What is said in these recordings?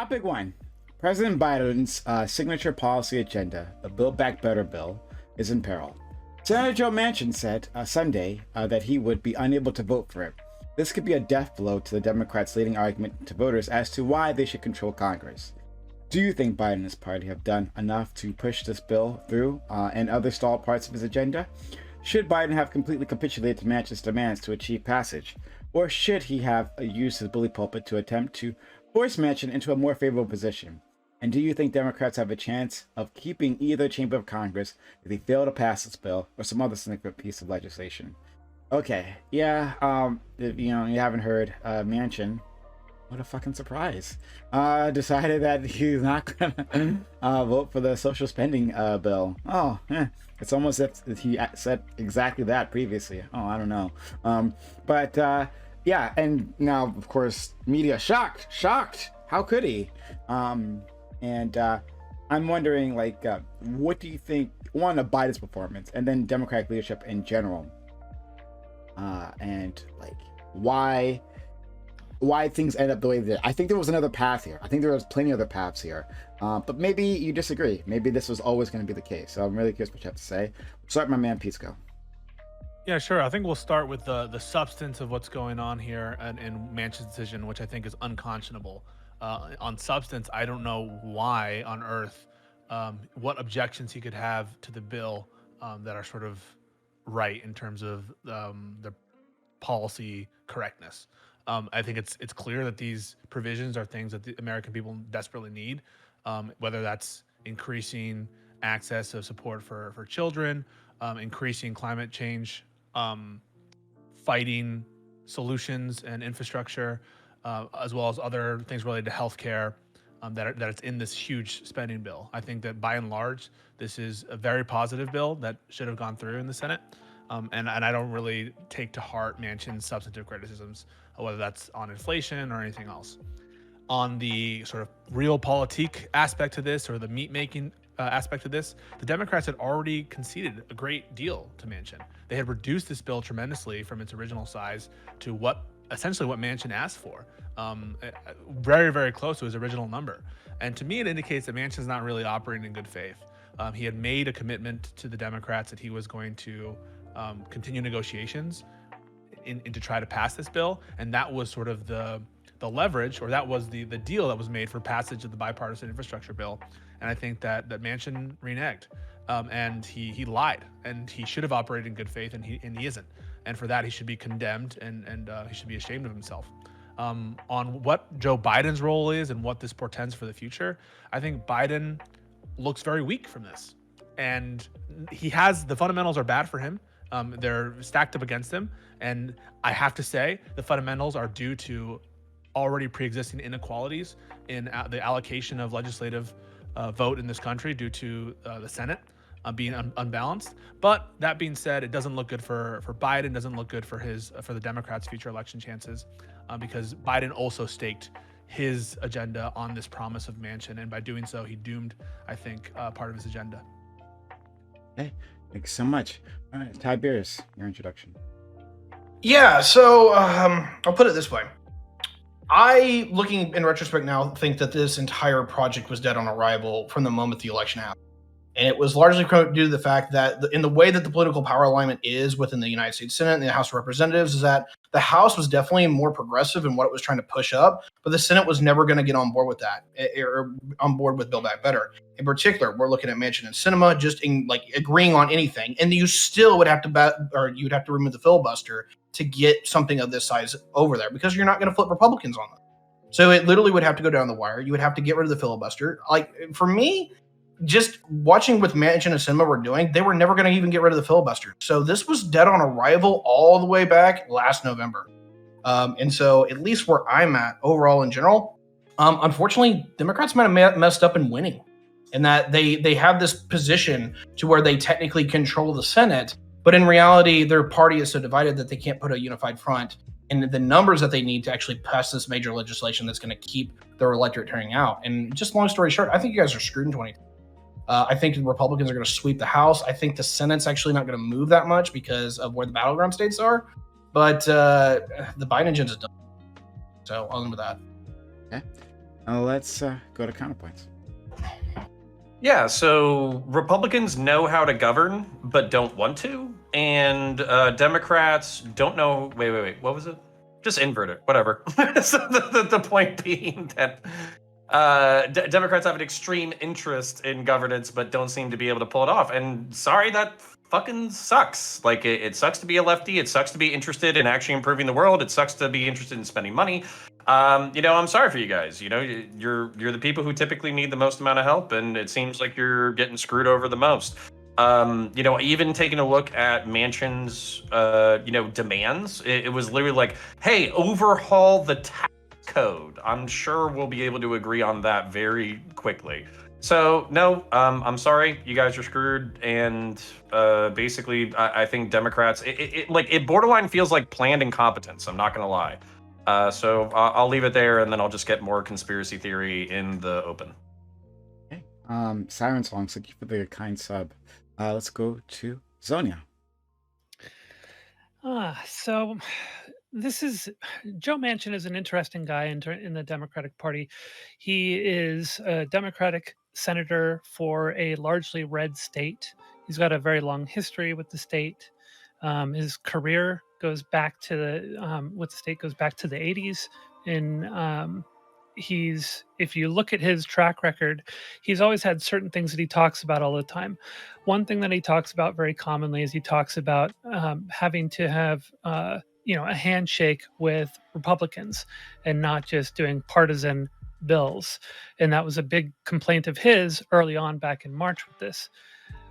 Topic 1. President Biden's signature policy agenda, the Build Back Better bill, is in peril. Senator Joe Manchin said Sunday that he would be unable to vote for it. This could be a death blow to the Democrats' leading argument to voters as to why they should control Congress. Do you think Biden and his party have done enough to push this bill through and other stalled parts of his agenda? Should Biden have completely capitulated to Manchin's demands to achieve passage? Or should he have used his bully pulpit to attempt to force Manchin into a more favorable position? And do you think Democrats have a chance of keeping either chamber of Congress if they fail to pass this bill or some other significant piece of legislation? Okay, yeah, if, you haven't heard, Manchin, what a fucking surprise, decided that he's not gonna vote for the social spending bill. Oh, it's almost as if he said exactly that previously. Oh, I don't know. Yeah, and now, of course, media shocked. How could he? And I'm wondering, like, what do you think, one, of Biden's performance, and then Democratic leadership in general? And, like, why things end up the way they did. I think there was another path here. I think there was plenty of other paths here. But maybe you disagree. Maybe this was always going to be the case. So I'm really curious what you have to say. Start my man, Pisco. Yeah, sure. I think we'll start with the substance of what's going on here and Manchin's decision, which I think is unconscionable. On substance, I don't know why on earth, what objections he could have to the bill that are sort of right in terms of the policy correctness. I think it's clear that these provisions are things that the American people desperately need, whether that's increasing access of support for children, increasing climate change, fighting solutions and infrastructure, as well as other things related to healthcare, that it's in this huge spending bill. I think that by and large, this is a very positive bill that should have gone through in the Senate. And I don't really take to heart Manchin's substantive criticisms, whether that's on inflation or anything else. On the sort of realpolitik aspect to this, or the meat-making aspect of this, the Democrats had already conceded a great deal to Manchin. They had reduced this bill tremendously from its original size to essentially what Manchin asked for, very, very close to his original number. And to me, it indicates that Manchin's not really operating in good faith. He had made a commitment to the Democrats that he was going to continue negotiations to try to pass this bill, and that was sort of the leverage, or that was the deal that was made for passage of the bipartisan infrastructure bill. And I think that Manchin reneged, and he lied, and he should have operated in good faith, and he isn't. And for that, he should be condemned, and he should be ashamed of himself. On what Joe Biden's role is and what this portends for the future, I think Biden looks very weak from this, and the fundamentals are bad for him. They're stacked up against him, and I have to say the fundamentals are due to already pre-existing inequalities in the allocation of legislative vote in this country due to the Senate being unbalanced. But that being said, it doesn't look good for Biden, doesn't look good for the Democrats' future election chances, because Biden also staked his agenda on this promise of Manchin, and by doing so, he doomed, I think, part of his agenda. Hey, thanks so much. All right, Ty Beers, your introduction. Yeah, so I'll put it this way. I, looking in retrospect now, think that this entire project was dead on arrival from the moment the election happened. And it was largely due to the fact that in the way that the political power alignment is within the United States Senate and the House of Representatives, is that the House was definitely more progressive in what it was trying to push up, but the Senate was never going to get on board with that, or on board with Build Back Better. In particular, we're looking at Manchin and Sinema just agreeing on anything, and you still would have to you'd have to remove the filibuster to get something of this size over there, because you're not going to flip Republicans on them. So it literally would have to go down the wire. You would have to get rid of the filibuster. Like, for me, just watching what Manchin and Sinema were doing, they were never going to even get rid of the filibuster. So this was dead on arrival all the way back last November. And so at least where I'm at overall in general, unfortunately, Democrats might have messed up in winning, and that they have this position to where they technically control the Senate, but in reality, their party is so divided that they can't put a unified front and the numbers that they need to actually pass this major legislation that's going to keep their electorate turning out. And just long story short, I think you guys are screwed in 2020. I think the Republicans are going to sweep the House. I think the Senate's actually not going to move that much because of where the battleground states are. But the Biden agenda is done. So I'll end with that. Okay. Let's go to counterpoints. Yeah, so Republicans know how to govern, but don't want to. And Democrats don't know. Wait. What was it? Just invert it. Whatever. So the point being that Democrats have an extreme interest in governance, but don't seem to be able to pull it off. And sorry, that fucking sucks. Like, it sucks to be a lefty. It sucks to be interested in actually improving the world. It sucks to be interested in spending money. I'm sorry for you guys. You're the people who typically need the most amount of help, and it seems like you're getting screwed over the most. Even taking a look at Manchin's, demands, it was literally like, hey, overhaul the tax code. I'm sure we'll be able to agree on that very quickly. So no, I'm sorry, you guys are screwed. And basically, I think Democrats, it borderline feels like planned incompetence. I'm not gonna lie. So I'll leave it there, and then I'll just get more conspiracy theory in the open. Okay. Siren Songs, thank you for the kind sub. Let's go to Zonia. So this is Joe Manchin is an interesting guy in the Democratic Party. He is a Democratic senator for a largely red state. He's got a very long history with the state. His career goes back to with the state goes back to the 80s. If you look at his track record, he's always had certain things that he talks about all the time. One thing that he talks about very commonly is he talks about having to have a handshake with Republicans and not just doing partisan bills. And that was a big complaint of his early on back in March with this.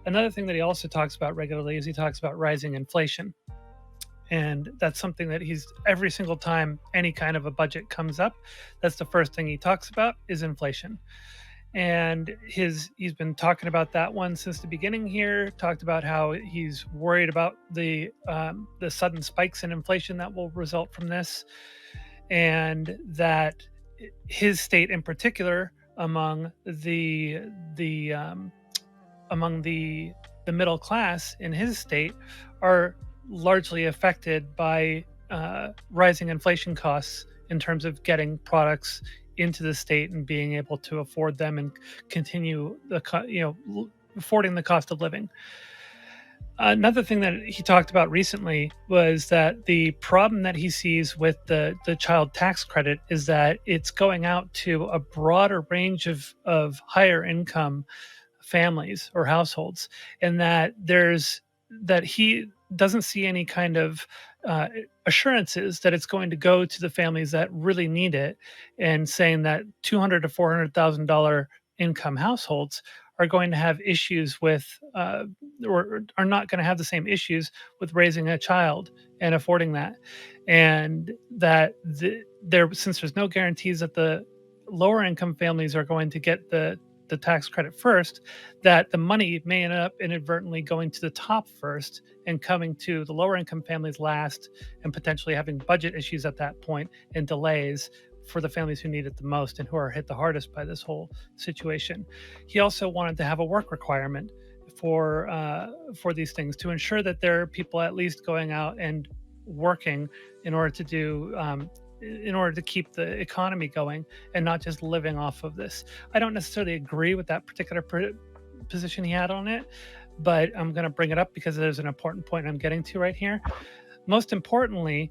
Another thing that he also talks about regularly is he talks about rising inflation. And that's something that he's every single time any kind of a budget comes up, that's the first thing he talks about is inflation. And he's been talking about that one since the beginning here, talked about how he's worried about the sudden spikes in inflation that will result from this. And that his state in particular, among the middle class in his state, are largely affected by rising inflation costs in terms of getting products into the state and being able to afford them and continue affording the cost of living. Another thing that he talked about recently was that the problem that he sees with the child tax credit is that it's going out to a broader range of higher income families or households, and that he doesn't see any kind of assurances that it's going to go to the families that really need it, and saying that $200,000 to $400,000 income households are going to have issues with, or are not going to have the same issues with raising a child and affording that, and that since there's no guarantees that the lower income families are going to get the tax credit first, that the money may end up inadvertently going to the top first and coming to the lower income families last, and potentially having budget issues at that point and delays for the families who need it the most and who are hit the hardest by this whole situation. He also wanted to have a work requirement for these things to ensure that there are people at least going out and working in order to keep the economy going and not just living off of this. I don't necessarily agree with that particular position he had on it, but I'm going to bring it up because there's an important point I'm getting to right here. Most importantly,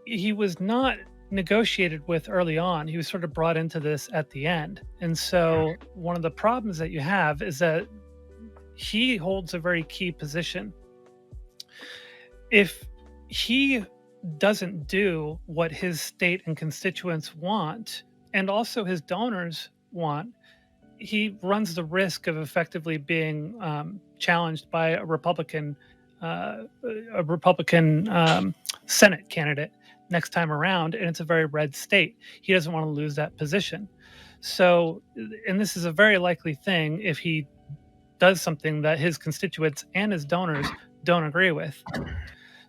he was not negotiated with early on. He was sort of brought into this at the end. And so one of the problems that you have is that he holds a very key position. If he doesn't do what his state and constituents want, and also his donors want, he runs the risk of effectively being challenged by a Republican Senate candidate next time around, and it's a very red state. He doesn't want to lose that position. So, and this is a very likely thing if he does something that his constituents and his donors don't agree with.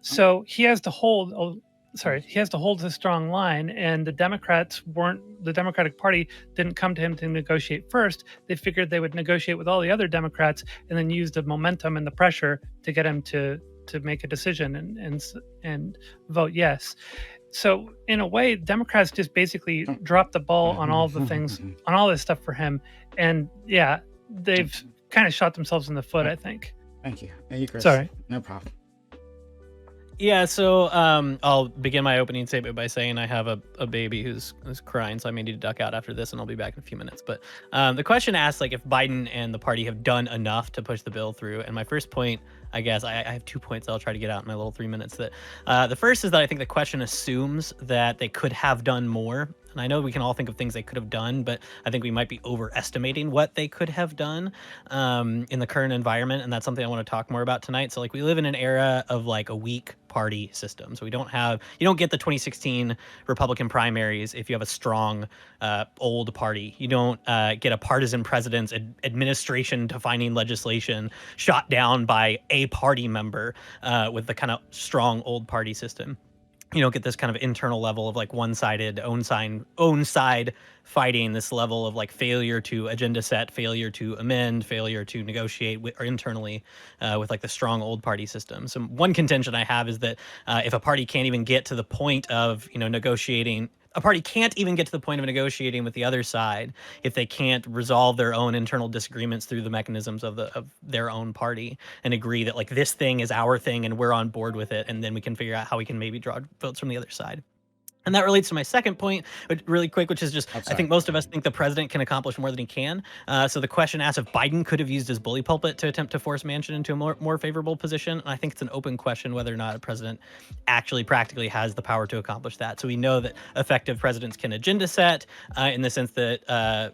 So he has to hold a strong line, and the Democratic Party didn't come to him to negotiate first. They figured they would negotiate with all the other Democrats and then use the momentum and the pressure to get him to make a decision and vote yes. So in a way, Democrats just basically dropped the ball on all the things, on all this stuff for him. And yeah, they've kind of shot themselves in the foot, I think. Thank you. Thank you, Chris. Sorry. No problem. Yeah, so I'll begin my opening statement by saying I have a baby who's crying, so I may need to duck out after this, and I'll be back in a few minutes. But the question asks, like, if Biden and the party have done enough to push the bill through. And my first point, I guess, I have 2 points that I'll try to get out in my little 3 minutes. That the first is that I think the question assumes that they could have done more. And I know we can all think of things they could have done, but I think we might be overestimating what they could have done in the current environment. And that's something I want to talk more about tonight. So, like, we live in an era of, like, a weak party system. So you don't get the 2016 Republican primaries if you have a strong old party. You don't get a partisan president's administration defining legislation shot down by a party member with the kind of strong old party system. You don't get this kind of internal level of, like, one-sided, own side fighting, this level of, like, failure to agenda set, failure to amend, failure to negotiate or internally with, like, the strong old party system. So one contention I have is that if a party can't even get to the point of, negotiating, a party can't even get to the point of negotiating with the other side if they can't resolve their own internal disagreements through the mechanisms of their own party and agree that, like, this thing is our thing and we're on board with it, and then we can figure out how we can maybe draw votes from the other side. And that relates to my second point, really quick, which is just, I think most of us think the president can accomplish more than he can. So the question asks if Biden could have used his bully pulpit to attempt to force Manchin into a more favorable position. And I think it's an open question whether or not a president actually practically has the power to accomplish that. So we know that effective presidents can agenda set in the sense that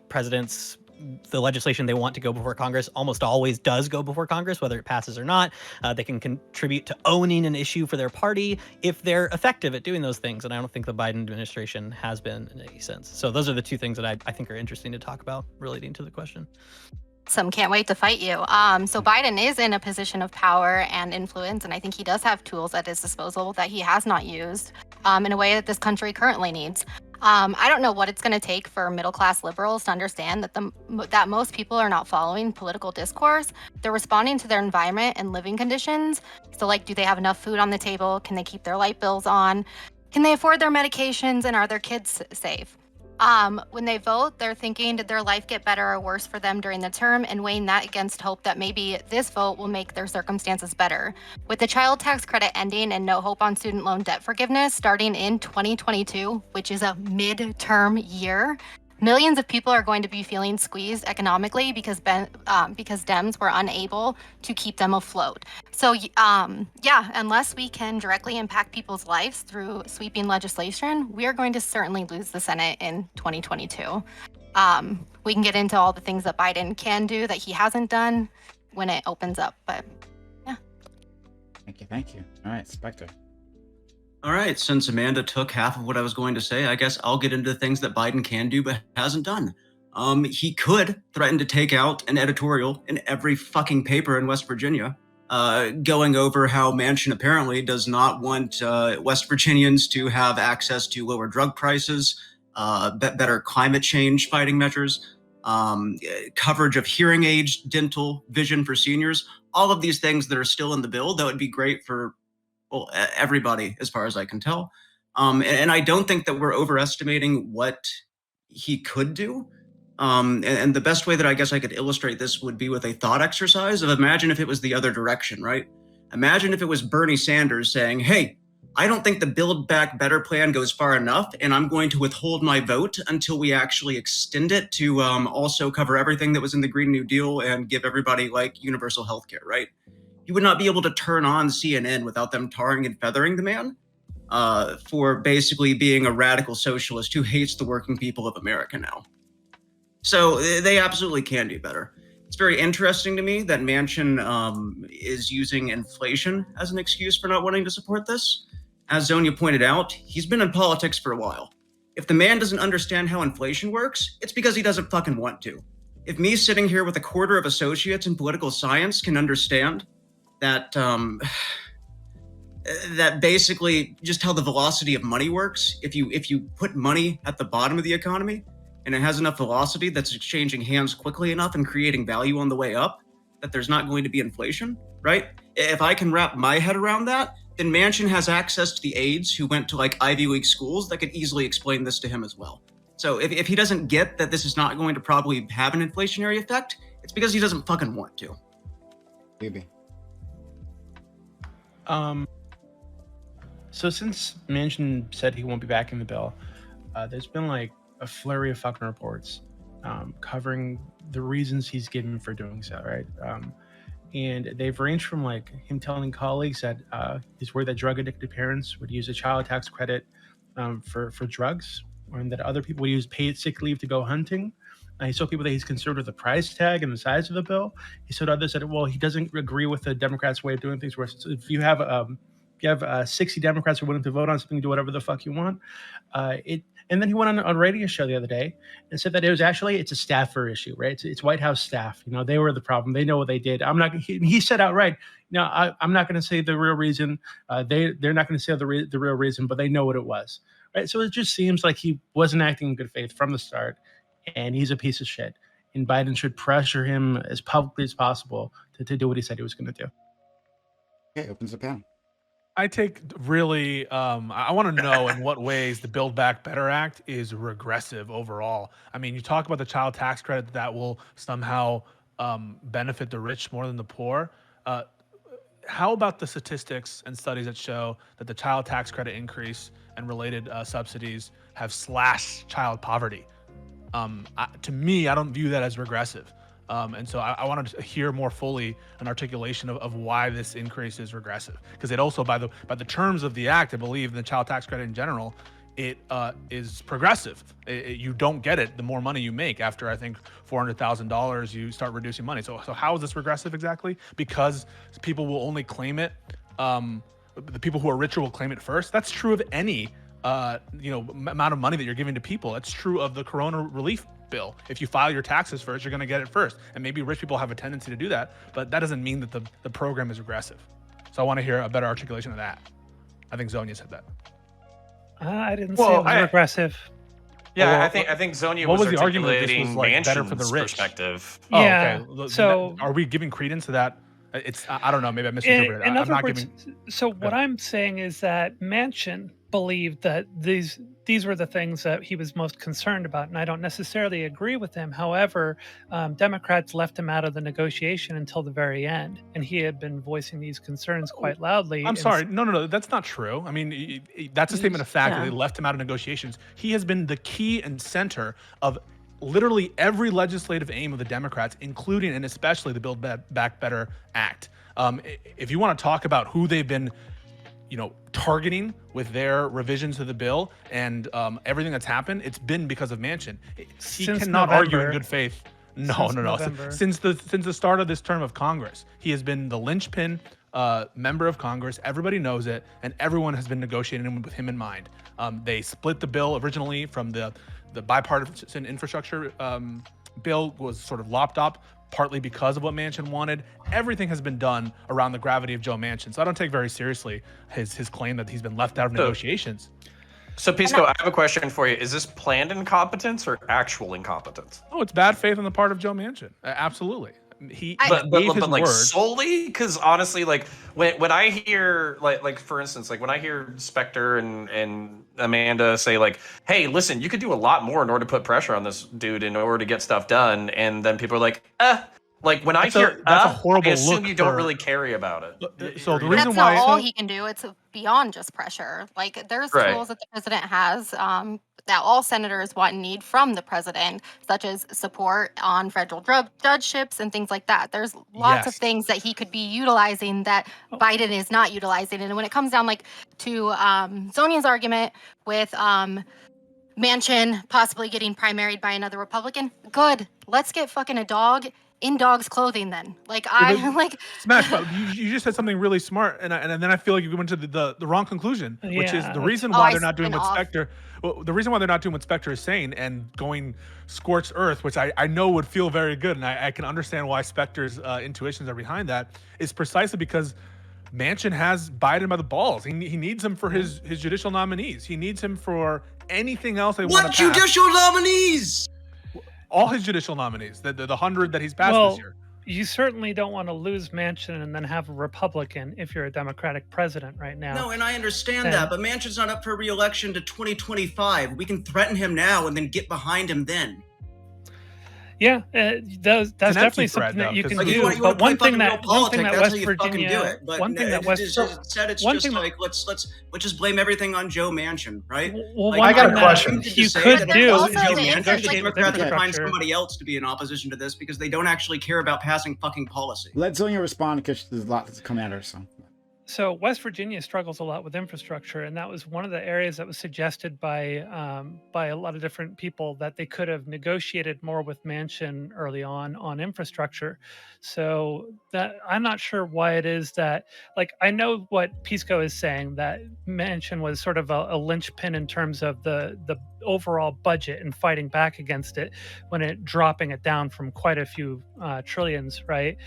the legislation they want to go before Congress almost always does go before Congress, whether it passes or not. They can contribute to owning an issue for their party if they're effective at doing those things. And I don't think the Biden administration has been in any sense. So those are the two things that I think are interesting to talk about relating to the question. Some can't wait to fight you. So Biden is in a position of power and influence, and I think he does have tools at his disposal that he has not used in a way that this country currently needs. I don't know what it's going to take for middle-class liberals to understand that most people are not following political discourse. They're responding to their environment and living conditions. So, like, do they have enough food on the table? Can they keep their light bills on? Can they afford their medications? And are their kids safe? When they vote, they're thinking, did their life get better or worse for them during the term, and weighing that against hope that maybe this vote will make their circumstances better. With the child tax credit ending and no hope on student loan debt forgiveness starting in 2022, which is a midterm year, millions of people are going to be feeling squeezed economically because Dems were unable to keep them afloat. So, unless we can directly impact people's lives through sweeping legislation, we are going to certainly lose the Senate in 2022. We can get into all the things that Biden can do that he hasn't done when it opens up, but yeah. Thank you. All right, Spectre. All right, since Amanda took half of what I was going to say, I guess I'll get into the things that Biden can do but hasn't done. He could threaten to take out an editorial in every fucking paper in West Virginia, going over how Manchin apparently does not want West Virginians to have access to lower drug prices, better climate change fighting measures, coverage of hearing aids, dental, vision for seniors, all of these things that are still in the bill that would be great for everybody, as far as I can tell. And I don't think that we're overestimating what he could do. And the best way that I guess I could illustrate this would be with a thought exercise of imagine if it was the other direction, right? Imagine if it was Bernie Sanders saying, hey, I don't think the Build Back Better plan goes far enough, and I'm going to withhold my vote until we actually extend it to also cover everything that was in the Green New Deal and give everybody, like, universal health care, right? You would not be able to turn on CNN without them tarring and feathering the man for basically being a radical socialist who hates the working people of America now. So they absolutely can do better. It's very interesting to me that Manchin is using inflation as an excuse for not wanting to support this. As Zonia pointed out, he's been in politics for a while. If the man doesn't understand how inflation works, it's because he doesn't fucking want to. If me sitting here with a quarter of associates in political science can understand that that basically just how the velocity of money works. If you put money at the bottom of the economy and it has enough velocity that's exchanging hands quickly enough and creating value on the way up, that there's not going to be inflation, right? If I can wrap my head around that, then Manchin has access to the aides who went to like Ivy League schools that could easily explain this to him as well. So if he doesn't get that this is not going to probably have an inflationary effect, it's because he doesn't fucking want to. Maybe. So since Manchin said he won't be back in the bill, there's been like a flurry of fucking reports covering the reasons he's given for doing so, right? And they've ranged from like him telling colleagues that he's worried that drug addicted parents would use a child tax credit for drugs, and that other people would use paid sick leave to go hunting. He told people that he's concerned with the price tag and the size of the bill. He told others that, well, he doesn't agree with the Democrats' way of doing things. Where if you have 60 Democrats who are willing to vote on something, do whatever the fuck you want. And then he went on a radio show the other day and said that it's a staffer issue, right? It's White House staff. You know, they were the problem. They know what they did. He said outright, no, I'm not going to say the real reason. They're not going to say the real reason, but they know what it was, right? So it just seems like he wasn't acting in good faith from the start, and he's a piece of shit. And Biden should pressure him as publicly as possible to do what he said he was going to do. Okay, opens the panel. I take really, I want to know in what ways the Build Back Better Act is regressive overall. I mean, you talk about the child tax credit that will somehow benefit the rich more than the poor. How about the statistics and studies that show that the child tax credit increase and related subsidies have slashed child poverty? To me, I don't view that as regressive. And so I wanted to hear more fully an articulation of why this increase is regressive. Because it also, by the terms of the act, I believe the child tax credit in general, it is progressive. You don't get it the more money you make. After, I think, $400,000, you start reducing money. So how is this regressive exactly? Because people will only claim it. The people who are richer will claim it first. That's true of any amount of money that you're giving to people. It's true of the Corona relief bill. If you file your taxes first, you're going to get it first. And maybe rich people have a tendency to do that, but that doesn't mean that the program is regressive. So I want to hear a better articulation of that. I think Zonia said that. I didn't say it was regressive. Yeah, Well, I think Zonia what was was the argument that this articulating was like better for the Manchin's rich? perspective. Yeah. Oh, okay. So are we giving credence to that? I don't know. Maybe I misinterpreted. in I'm other not words, giving. so what I'm saying is that Manchin believed that these were the things that he was most concerned about, and I don't necessarily agree with him. However, Democrats left him out of the negotiation until the very end, and he had been voicing these concerns quite loudly. I'm sorry. No, that's not true. I mean, that's a statement of fact that they left him out of negotiations. He has been the key and center of literally every legislative aim of the Democrats, including and especially the Build Back Better Act. If you want to talk about who they've been, targeting with their revisions to the bill and everything that's happened, it's been because of Manchin. He cannot argue in good faith. No. Since the start of this term of Congress, he has been the linchpin member of Congress. Everybody knows it, and everyone has been negotiating with him in mind. They split the bill originally from the bipartisan infrastructure bill was sort of lopped up, partly because of what Manchin wanted. Everything has been done around the gravity of Joe Manchin. So I don't take very seriously his claim that he's been left out of negotiations. So Pisco, I have a question for you. Is this planned incompetence or actual incompetence? Oh, it's bad faith on the part of Joe Manchin. Absolutely. But like solely, because honestly, like when I hear like for instance, like when I hear Spectre and Amanda say like, hey, listen, you could do a lot more in order to put pressure on this dude in order to get stuff done, and then people are like, like when that's a horrible I assume you don't really care about it. So the that's reason not all he can do. It's beyond just pressure. Like there's tools that the president has that all senators want and need from the president, such as support on federal judgeships and things like that. There's lots of things that he could be utilizing that Biden is not utilizing. And when it comes down like to Zonia's argument with Manchin possibly getting primaried by another Republican, good. Let's get fucking a dog in dog's clothing then. Smash, but you just said something really smart, and then I feel like you went to the wrong conclusion, which is the reason why they're not doing what Spectre. Well, the reason why they're not doing what Spectre is saying and going scorched earth, which I know would feel very good, and I can understand why Spectre's intuitions are behind that, is precisely because Manchin has Biden by the balls. He needs him for his judicial nominees. He needs him for anything else they want to pass. What judicial nominees? All his judicial nominees, the 100 that he's passed this year. you certainly don't want to lose Manchin and then have a Republican if you're a Democratic president right now. No, and I understand that, but Manchin's not up for re-election to 2025. We can threaten him now and then get behind him then. Yeah, that's definitely something that you can do. But one thing that West Virginia, one thing that West let's just blame everything on Joe Manchin, right? Well, I got a question. You could do also Joe the Manchin. like, Democrats can find somebody else to be in opposition to this because they don't actually care about passing fucking policy. Let Zonia respond because there's a lot that's come at her. So West Virginia struggles a lot with infrastructure, and that was one of the areas that was suggested by a lot of different people that they could have negotiated more with Manchin early on infrastructure. So that I'm not sure why it is that, like, I know what Pisco is saying, that Manchin was sort of a linchpin in terms of the overall budget and fighting back against it when it dropping it down from quite a few trillions, right?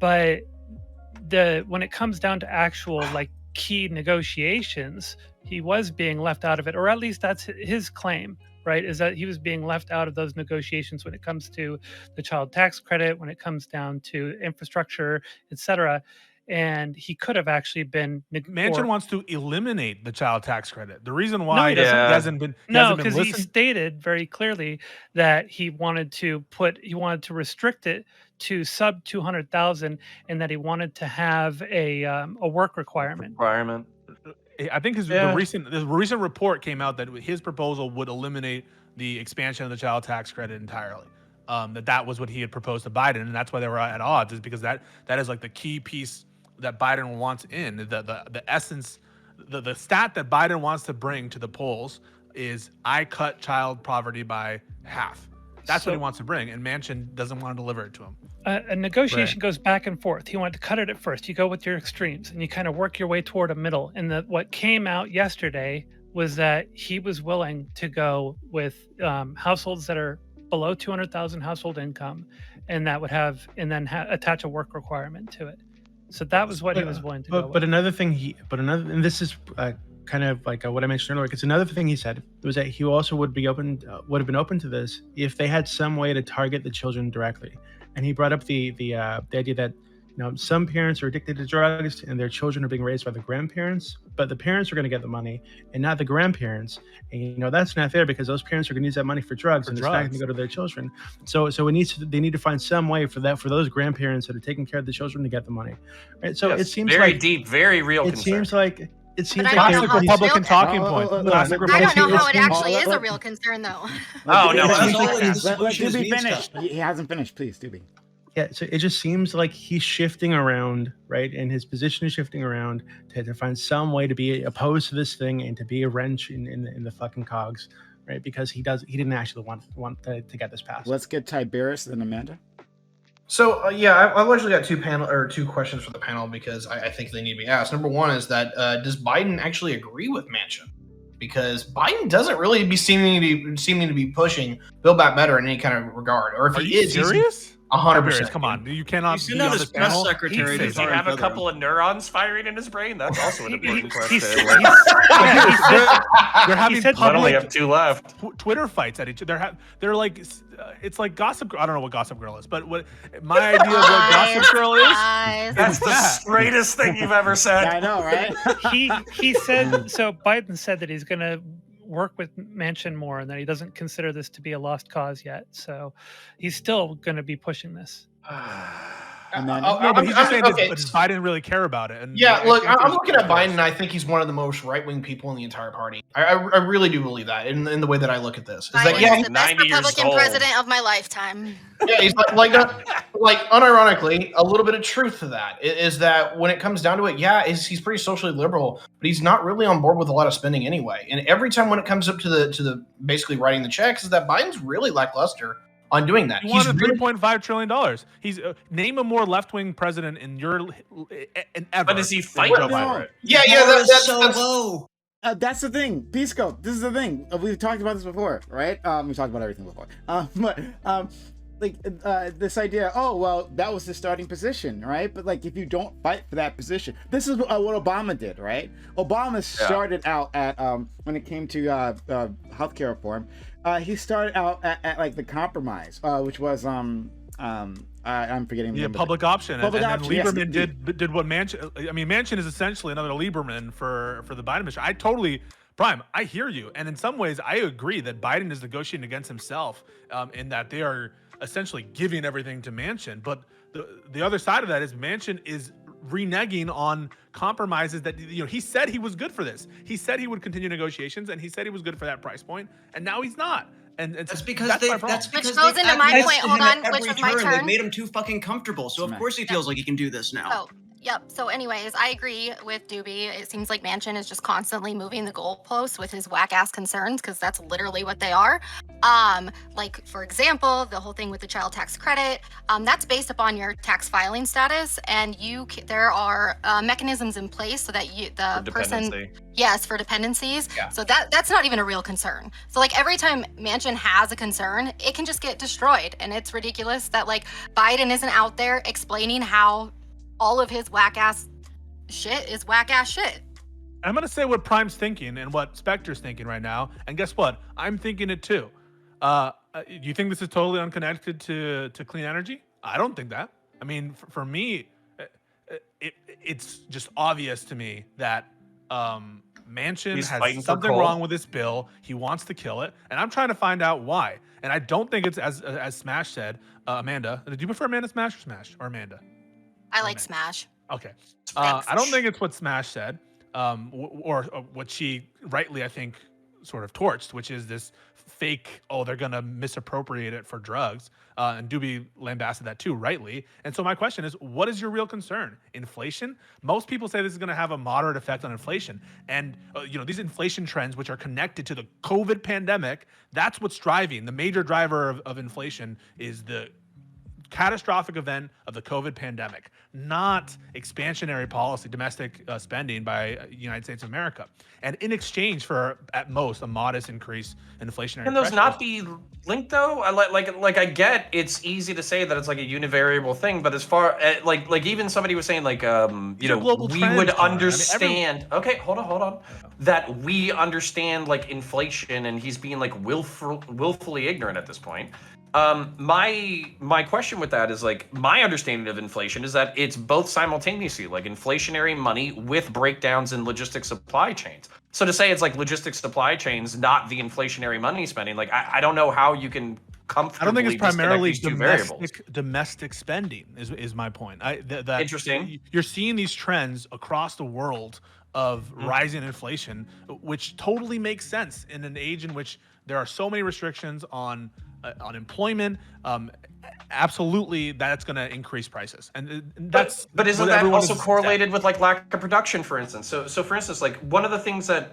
But when it comes down to actual like key negotiations, he was being left out of it, or at least that's his claim, right? Is that he was being left out of those negotiations when it comes to the child tax credit, when it comes down to infrastructure, etc. And he could have actually been. Manchin wants to eliminate the child tax credit. The reason why he hasn't been because he stated very clearly that he wanted to restrict it to sub 200,000, and that he wanted to have a work requirement. I think the recent report came out that his proposal would eliminate the expansion of the child tax credit entirely. That was what he had proposed to Biden, and that's why they were at odds, is because that is like the key piece that Biden wants in. The essence, the stat that Biden wants to bring to the polls is, I cut child poverty by half. That's what he wants to bring, and Manchin doesn't want to deliver it to him. A negotiation goes back and forth. He wanted to cut it at first. You go with your extremes, and you kind of work your way toward a middle. And what came out yesterday was that he was willing to go with households that are below 200,000 household income, and that would have, and then attach a work requirement to it. So that was what he was willing to go with. But another thing and this is kind of like what I mentioned earlier, because another thing he said was that he also would have been open to this if they had some way to target the children directly. And he brought up the idea that, you know, some parents are addicted to drugs and their children are being raised by the grandparents, but the parents are going to get the money and not the grandparents. And, you know, that's not fair, because those parents are going to use that money for drugs, and it's not going to go to their children. So they need to find some way for those grandparents that are taking care of the children to get the money. Right? So it seems very like deep, very real. It seems like classic Republican talking point. I don't know how it actually is a real concern, though. Oh no! Let Doobie finish. He hasn't finished. Please, Doobie. Yeah, so it just seems like he's shifting around, right? And his position is shifting around to find some way to be opposed to this thing and to be a wrench in the fucking cogs, right? Because he didn't actually want to get this passed. Let's get Tiberius and Amanda. So I've actually got two questions for the panel, because I think they need to be asked. Number one is that does Biden actually agree with Manchin? Because Biden doesn't really seeming to be pushing Build Back Better in any kind of regard. Or if Are he you is, serious? 100%. Come on, you cannot be on this press panel. secretary. Does he have a couple of neurons firing in his brain? That's also an important question. They're having I only have two left. Twitter fights at each other. They're like, it's like Gossip Girl. I don't know what Gossip Girl is, but what my idea of what Gossip Girl is. That's the straightest thing you've ever said. I know, right? He said so. Biden said that he's going to work with Manchin more, and that he doesn't consider this to be a lost cause yet. So he's still going to be pushing this. And then, but he's just saying that Biden didn't really care about it. And look, I'm looking at Biden, and I think he's one of the most right-wing people in the entire party. I really do believe that in the way that I look at this. Is that, Biden's the best Republican president of my lifetime. Yeah, he's like unironically, a little bit of truth to that is that when it comes down to it, he's pretty socially liberal, but he's not really on board with a lot of spending anyway. And every time when it comes up to the basically writing the checks, is that Biden's really lackluster on doing that. He wanted $3.5 trillion. He's name a more left-wing president in ever. But is he fighting over it? That's so low. That's the thing, Pisco. This is the thing. We've talked about this before, right? We've talked about everything before. This idea. Oh well, that was the starting position, right? But like, if you don't fight for that position, this is what Obama did, right? Obama started out at when it came to healthcare reform. He started out at like the compromise, which was I'm forgetting the Yeah, name of public option. Public and option, then yes, Lieberman indeed. did what Manchin. I mean, Manchin is essentially another Lieberman for the Biden administration. I totally, Prime. I hear you, and in some ways, I agree that Biden is negotiating against himself in that they are essentially giving everything to Manchin. But the other side of that is Manchin is reneging on compromises that he said he was good for this. He said he would continue negotiations, and he said he was good for that price point, and now he's not. And That's because that's they. my problem. That's because Which goes they've into my acquiesced point. to Hold him at on, which every was my turn. turn. They've made him too fucking comfortable. So of course he feels like he can do this now. Oh, yep. So, anyways, I agree with Doobie. It seems like Manchin is just constantly moving the goalposts with his whack ass concerns, because that's literally what they are. Like, for example, the whole thing with the child tax credit, that's based upon your tax filing status, and there are mechanisms in place so that the person, yes, for dependencies. Yeah. So that's not even a real concern. So like every time Manchin has a concern, it can just get destroyed, and it's ridiculous that like Biden isn't out there explaining how all of his whack ass shit is whack ass shit. I'm gonna say what Prime's thinking and what Spectre's thinking right now, and guess what? I'm thinking it too. Do you think this is totally unconnected to clean energy? I don't think that. I mean, for me, it's just obvious to me that Manchin has something wrong with this bill. He wants to kill it, and I'm trying to find out why. And I don't think it's as Smash said. Amanda, do you prefer Amanda Smash or Smash or Amanda? I like Smash. Okay. Thanks. I don't think it's what Smash said, or what she rightly, I think, sort of torched, which is this fake, they're going to misappropriate it for drugs. And Doobie lambasted that too, rightly. And so my question is, what is your real concern? Inflation? Most people say this is going to have a moderate effect on inflation. And, these inflation trends, which are connected to the COVID pandemic, that's what's driving. The major driver of inflation is the catastrophic event of the COVID pandemic, not expansionary policy, domestic spending by United States of America. And in exchange for, at most, a modest increase in inflationary Can those pressures. not be linked though? I get it's easy to say that it's like a univariable thing, but as far like even somebody was saying like global we trends, would Connor. I mean, understand. Okay, hold on. That we understand like inflation, and he's being like willfully ignorant at this point. My question with that is like my understanding of inflation is that it's both simultaneously like inflationary money with breakdowns in logistics supply chains. So to say it's like logistics supply chains, not the inflationary money spending, like I don't know how you can comfortably. I don't think it's primarily these two variables. domestic spending is my point. Interesting. You're seeing these trends across the world of rising inflation, which totally makes sense in an age in which there are so many restrictions on unemployment. Absolutely, that's going to increase prices, and that's. But isn't what that everyone also is- correlated with like lack of production, for instance? So for instance, like one of the things that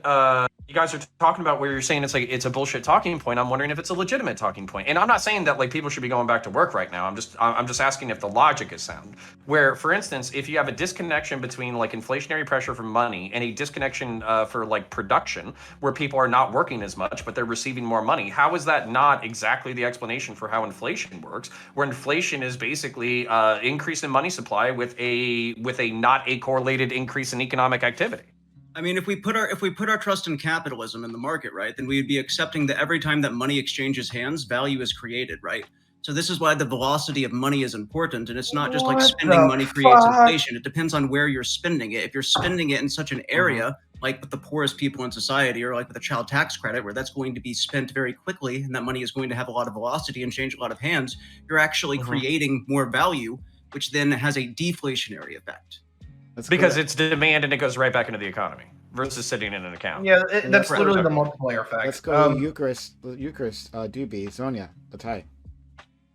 you guys are talking about, where you're saying it's like it's a bullshit talking point, I'm wondering if it's a legitimate talking point. And I'm not saying that like people should be going back to work right now. I'm just asking if the logic is sound. Where, for instance, if you have a disconnection between like inflationary pressure from money and a disconnection for like production, where people are not working as much but they're receiving more money, how is that not exactly the explanation for how inflation works? Where inflation is basically increase in money supply with a not a correlated increase in economic activity. I mean, if we put our trust in capitalism in the market, right, then we would be accepting that every time that money exchanges hands, value is created, right? So this is why the velocity of money is important, and it's not just like spending money creates inflation. It depends on where you're spending it. If you're spending it in such an area, like with the poorest people in society, or like with a child tax credit, where that's going to be spent very quickly, and that money is going to have a lot of velocity and change a lot of hands, you're actually creating more value, which then has a deflationary effect. Because it's demand and it goes right back into the economy versus sitting in an account. Yeah, that's literally the multiplier effect. Let's go Eucharist, Doobie, Sonia, the tie.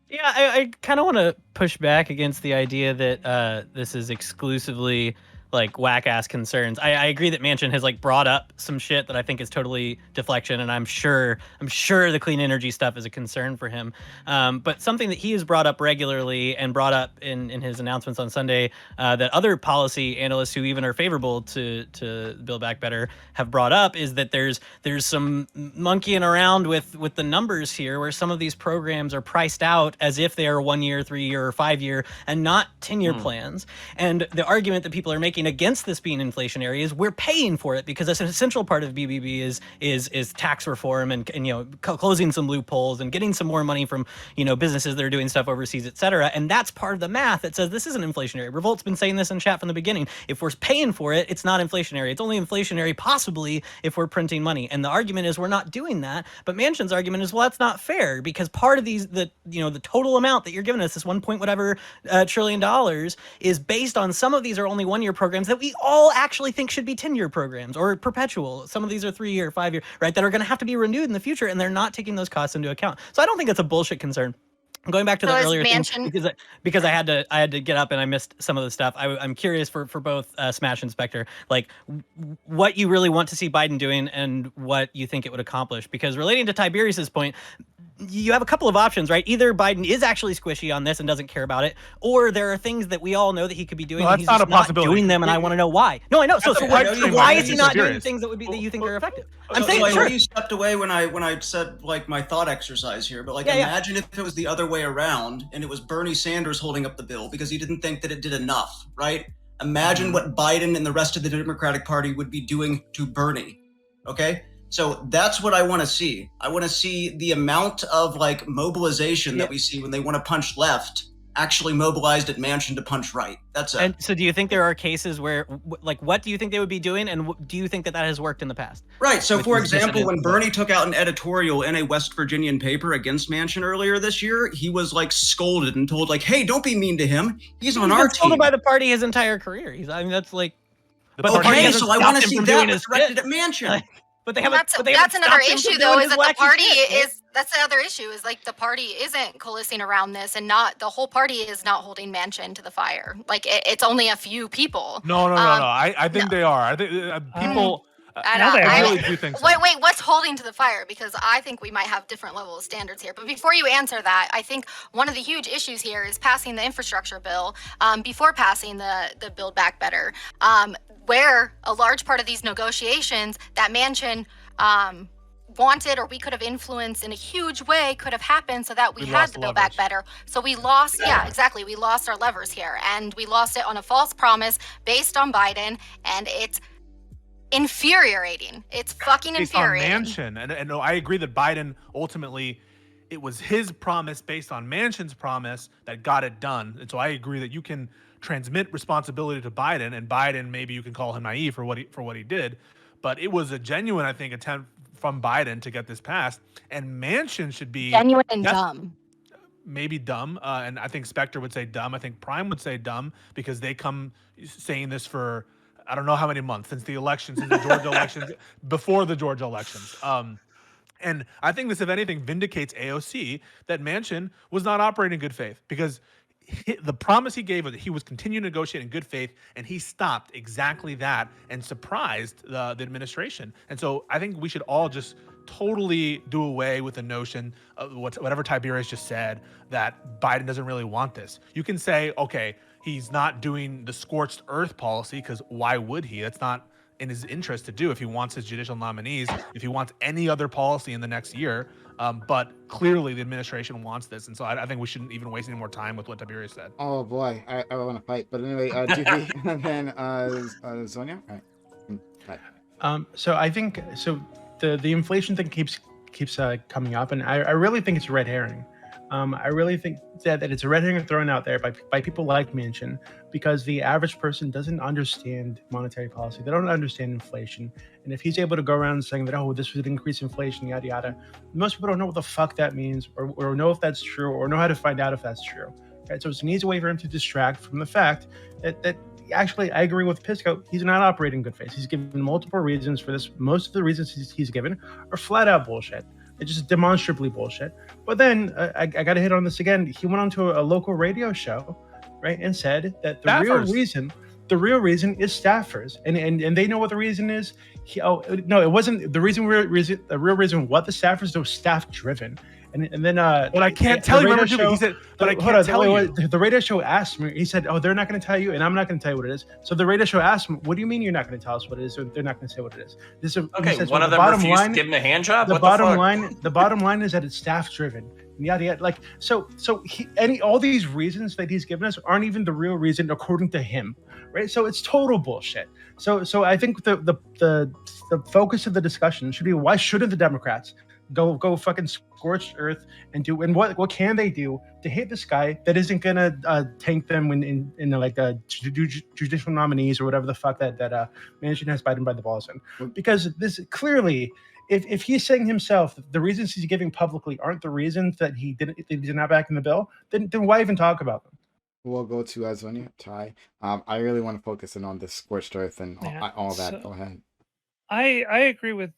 Yeah, I kind of want to push back against the idea that this is exclusively like whack ass concerns. I agree that Manchin has like brought up some shit that I think is totally deflection, and I'm sure the clean energy stuff is a concern for him. But something that he has brought up regularly and brought up in his announcements on Sunday that other policy analysts who even are favorable to Build Back Better have brought up is that there's some monkeying around with the numbers here, where some of these programs are priced out as if they are 1 year, 3 year, or 5 year, and not 10-year plans. And the argument that people are making working against this being inflationary is we're paying for it, because an essential part of BBB is tax reform and closing some loopholes and getting some more money from businesses that are doing stuff overseas, et cetera. And that's part of the math that says this isn't inflationary. Revolt's been saying this in chat from the beginning. If we're paying for it, it's not inflationary. It's only inflationary possibly if we're printing money. And the argument is we're not doing that. But Manchin's argument is, well, that's not fair, because part of the total amount that you're giving us, this $1.whatever trillion, is based on some of these are only 1-year programs that we all actually think should be 10-year programs or perpetual. Some of these are 3-year, 5-year, right, that are going to have to be renewed in the future, and they're not taking those costs into account. So I don't think that's a bullshit concern. Going back to the earlier thing, because I had to get up and I missed some of the stuff. I'm curious for both Smash and Spectre, like what you really want to see Biden doing and what you think it would accomplish. Because relating to Tiberius's point, you have a couple of options, right? Either Biden is actually squishy on this and doesn't care about it, or there are things that we all know that he could be doing. No, and he's just not doing them, and I want to know why. No, I know. So why is he not doing things that you think are effective? I'm saying, sure. You stepped away when I said like my thought exercise here, but imagine if it was the other way around and it was Bernie Sanders holding up the bill because he didn't think that it did enough, right? Imagine what Biden and the rest of the Democratic Party would be doing to Bernie. Okay. So that's what I want to see. I want to see the amount of mobilization that we see when they want to punch left actually mobilized at Manchin to punch right. That's it. And so do you think there are cases where, what do you think they would be doing? And do you think that has worked in the past? Right. So for example, when Bernie took out an editorial in a West Virginian paper against Manchin earlier this year, he was scolded and told hey, don't be mean to him. He's on our team. Scolded by the party his entire career. That's like, okay, so I want to see that directed at Manchin. But they haven't. That's another issue, though, is that the party is. That's the other issue, is the party isn't coalescing around this, and not the whole party is not holding Manchin to the fire. It's only a few people. No. I think they are. I think people. I really do think so. Wait, what's holding to the fire? Because I think we might have different level of standards here. But before you answer that, I think one of the huge issues here is passing the infrastructure bill before passing the Build Back Better, where a large part of these negotiations that Manchin wanted, or we could have influenced in a huge way, could have happened so that we had the Build Back Better. So we lost, exactly. We lost our levers here, and we lost it on a false promise based on Biden, and it's infuriating. It's fucking infuriating. Based on Manchin, and no, I agree that Biden ultimately, it was his promise based on Manchin's promise that got it done. And so I agree that you can transmit responsibility to Biden, and Biden, maybe you can call him naive for what he did, but it was a genuine, I think, attempt from Biden to get this passed. And Manchin should be genuine and dumb. Maybe dumb, and I think Spectre would say dumb. I think Prime would say dumb, because they come saying this for I don't know how many months, since the elections, since the Georgia elections, before the Georgia elections. And I think this, if anything, vindicates AOC that Manchin was not operating in good faith, because the promise he gave was that he was continuing to negotiate in good faith, and he stopped exactly that and surprised the administration. And so I think we should all just totally do away with the notion of whatever Tiberius just said, that Biden doesn't really want this. You can say, okay, he's not doing the scorched earth policy, because why would he? That's not in his interest to do if he wants his judicial nominees, if he wants any other policy in the next year. But clearly the administration wants this. And so I think we shouldn't even waste any more time with what Tiberius said. Oh boy, I want to fight. But anyway, GP and then Sonia. All right. So I think the inflation thing keeps coming up, and I really think it's a red herring. I really think that it's a red herring thrown out there by people like Manchin, because the average person doesn't understand monetary policy. They don't understand inflation. And if he's able to go around saying that, oh, this would increase inflation, yada, yada, most people don't know what the fuck that means, or know if that's true, or know how to find out if that's true. Right? So it's an easy way for him to distract from the fact that actually, I agree with Pisco, he's not operating in good faith. He's given multiple reasons for this. Most of the reasons he's given are flat out bullshit. It's just demonstrably bullshit. But then I got to hit on this again. He went on to a local radio show, right, and said that the real reason is staffers, and they know what the reason is. It wasn't the reason. The real reason what the staffers, was staff driven. And then but I can't tell you. Remember, he said, but I can't tell you. The radio show asked me. He said, "Oh, they're not going to tell you, and I'm not going to tell you what it is." So the radio show asked him, "What do you mean you're not going to tell us what it is? Or they're not going to say what it is?" Okay, one of them refused to give him a hand job. The bottom line is that it's staff driven. and yada yada. Like all these reasons that he's given us aren't even the real reason according to him, right? So it's total bullshit. So I think the focus of the discussion should be, why shouldn't the Democrats go fucking scorched earth and what can they do to hit this guy that isn't gonna tank them when in like judicial nominees or whatever the fuck that Manchin has Biden by the balls in? Because this clearly, if he's saying himself the reasons he's giving publicly aren't the reasons that he did not back in the bill, then why even talk about them? We'll go to Zonia, Ty. I really want to focus in on this scorched earth and all that. Go ahead. I agree with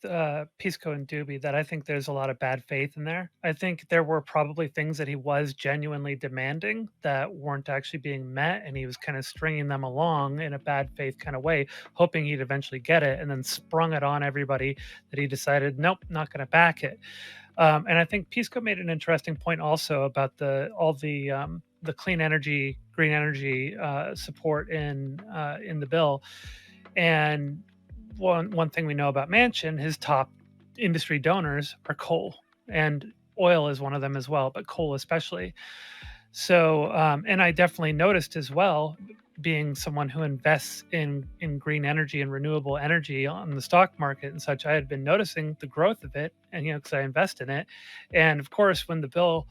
Pisco and Doobie that I think there's a lot of bad faith in there. I think there were probably things that he was genuinely demanding that weren't actually being met, and he was kind of stringing them along in a bad faith kind of way, hoping he'd eventually get it, and then sprung it on everybody that he decided, nope, not going to back it. And I think Pisco made an interesting point also about all the clean energy, green energy support in the bill, and one thing we know about Manchin, his top industry donors are coal, and oil is one of them as well, but coal especially. So, and I definitely noticed as well, being someone who invests in green energy and renewable energy on the stock market and such, I had been noticing the growth of it, and because I invest in it, and of course, when the bill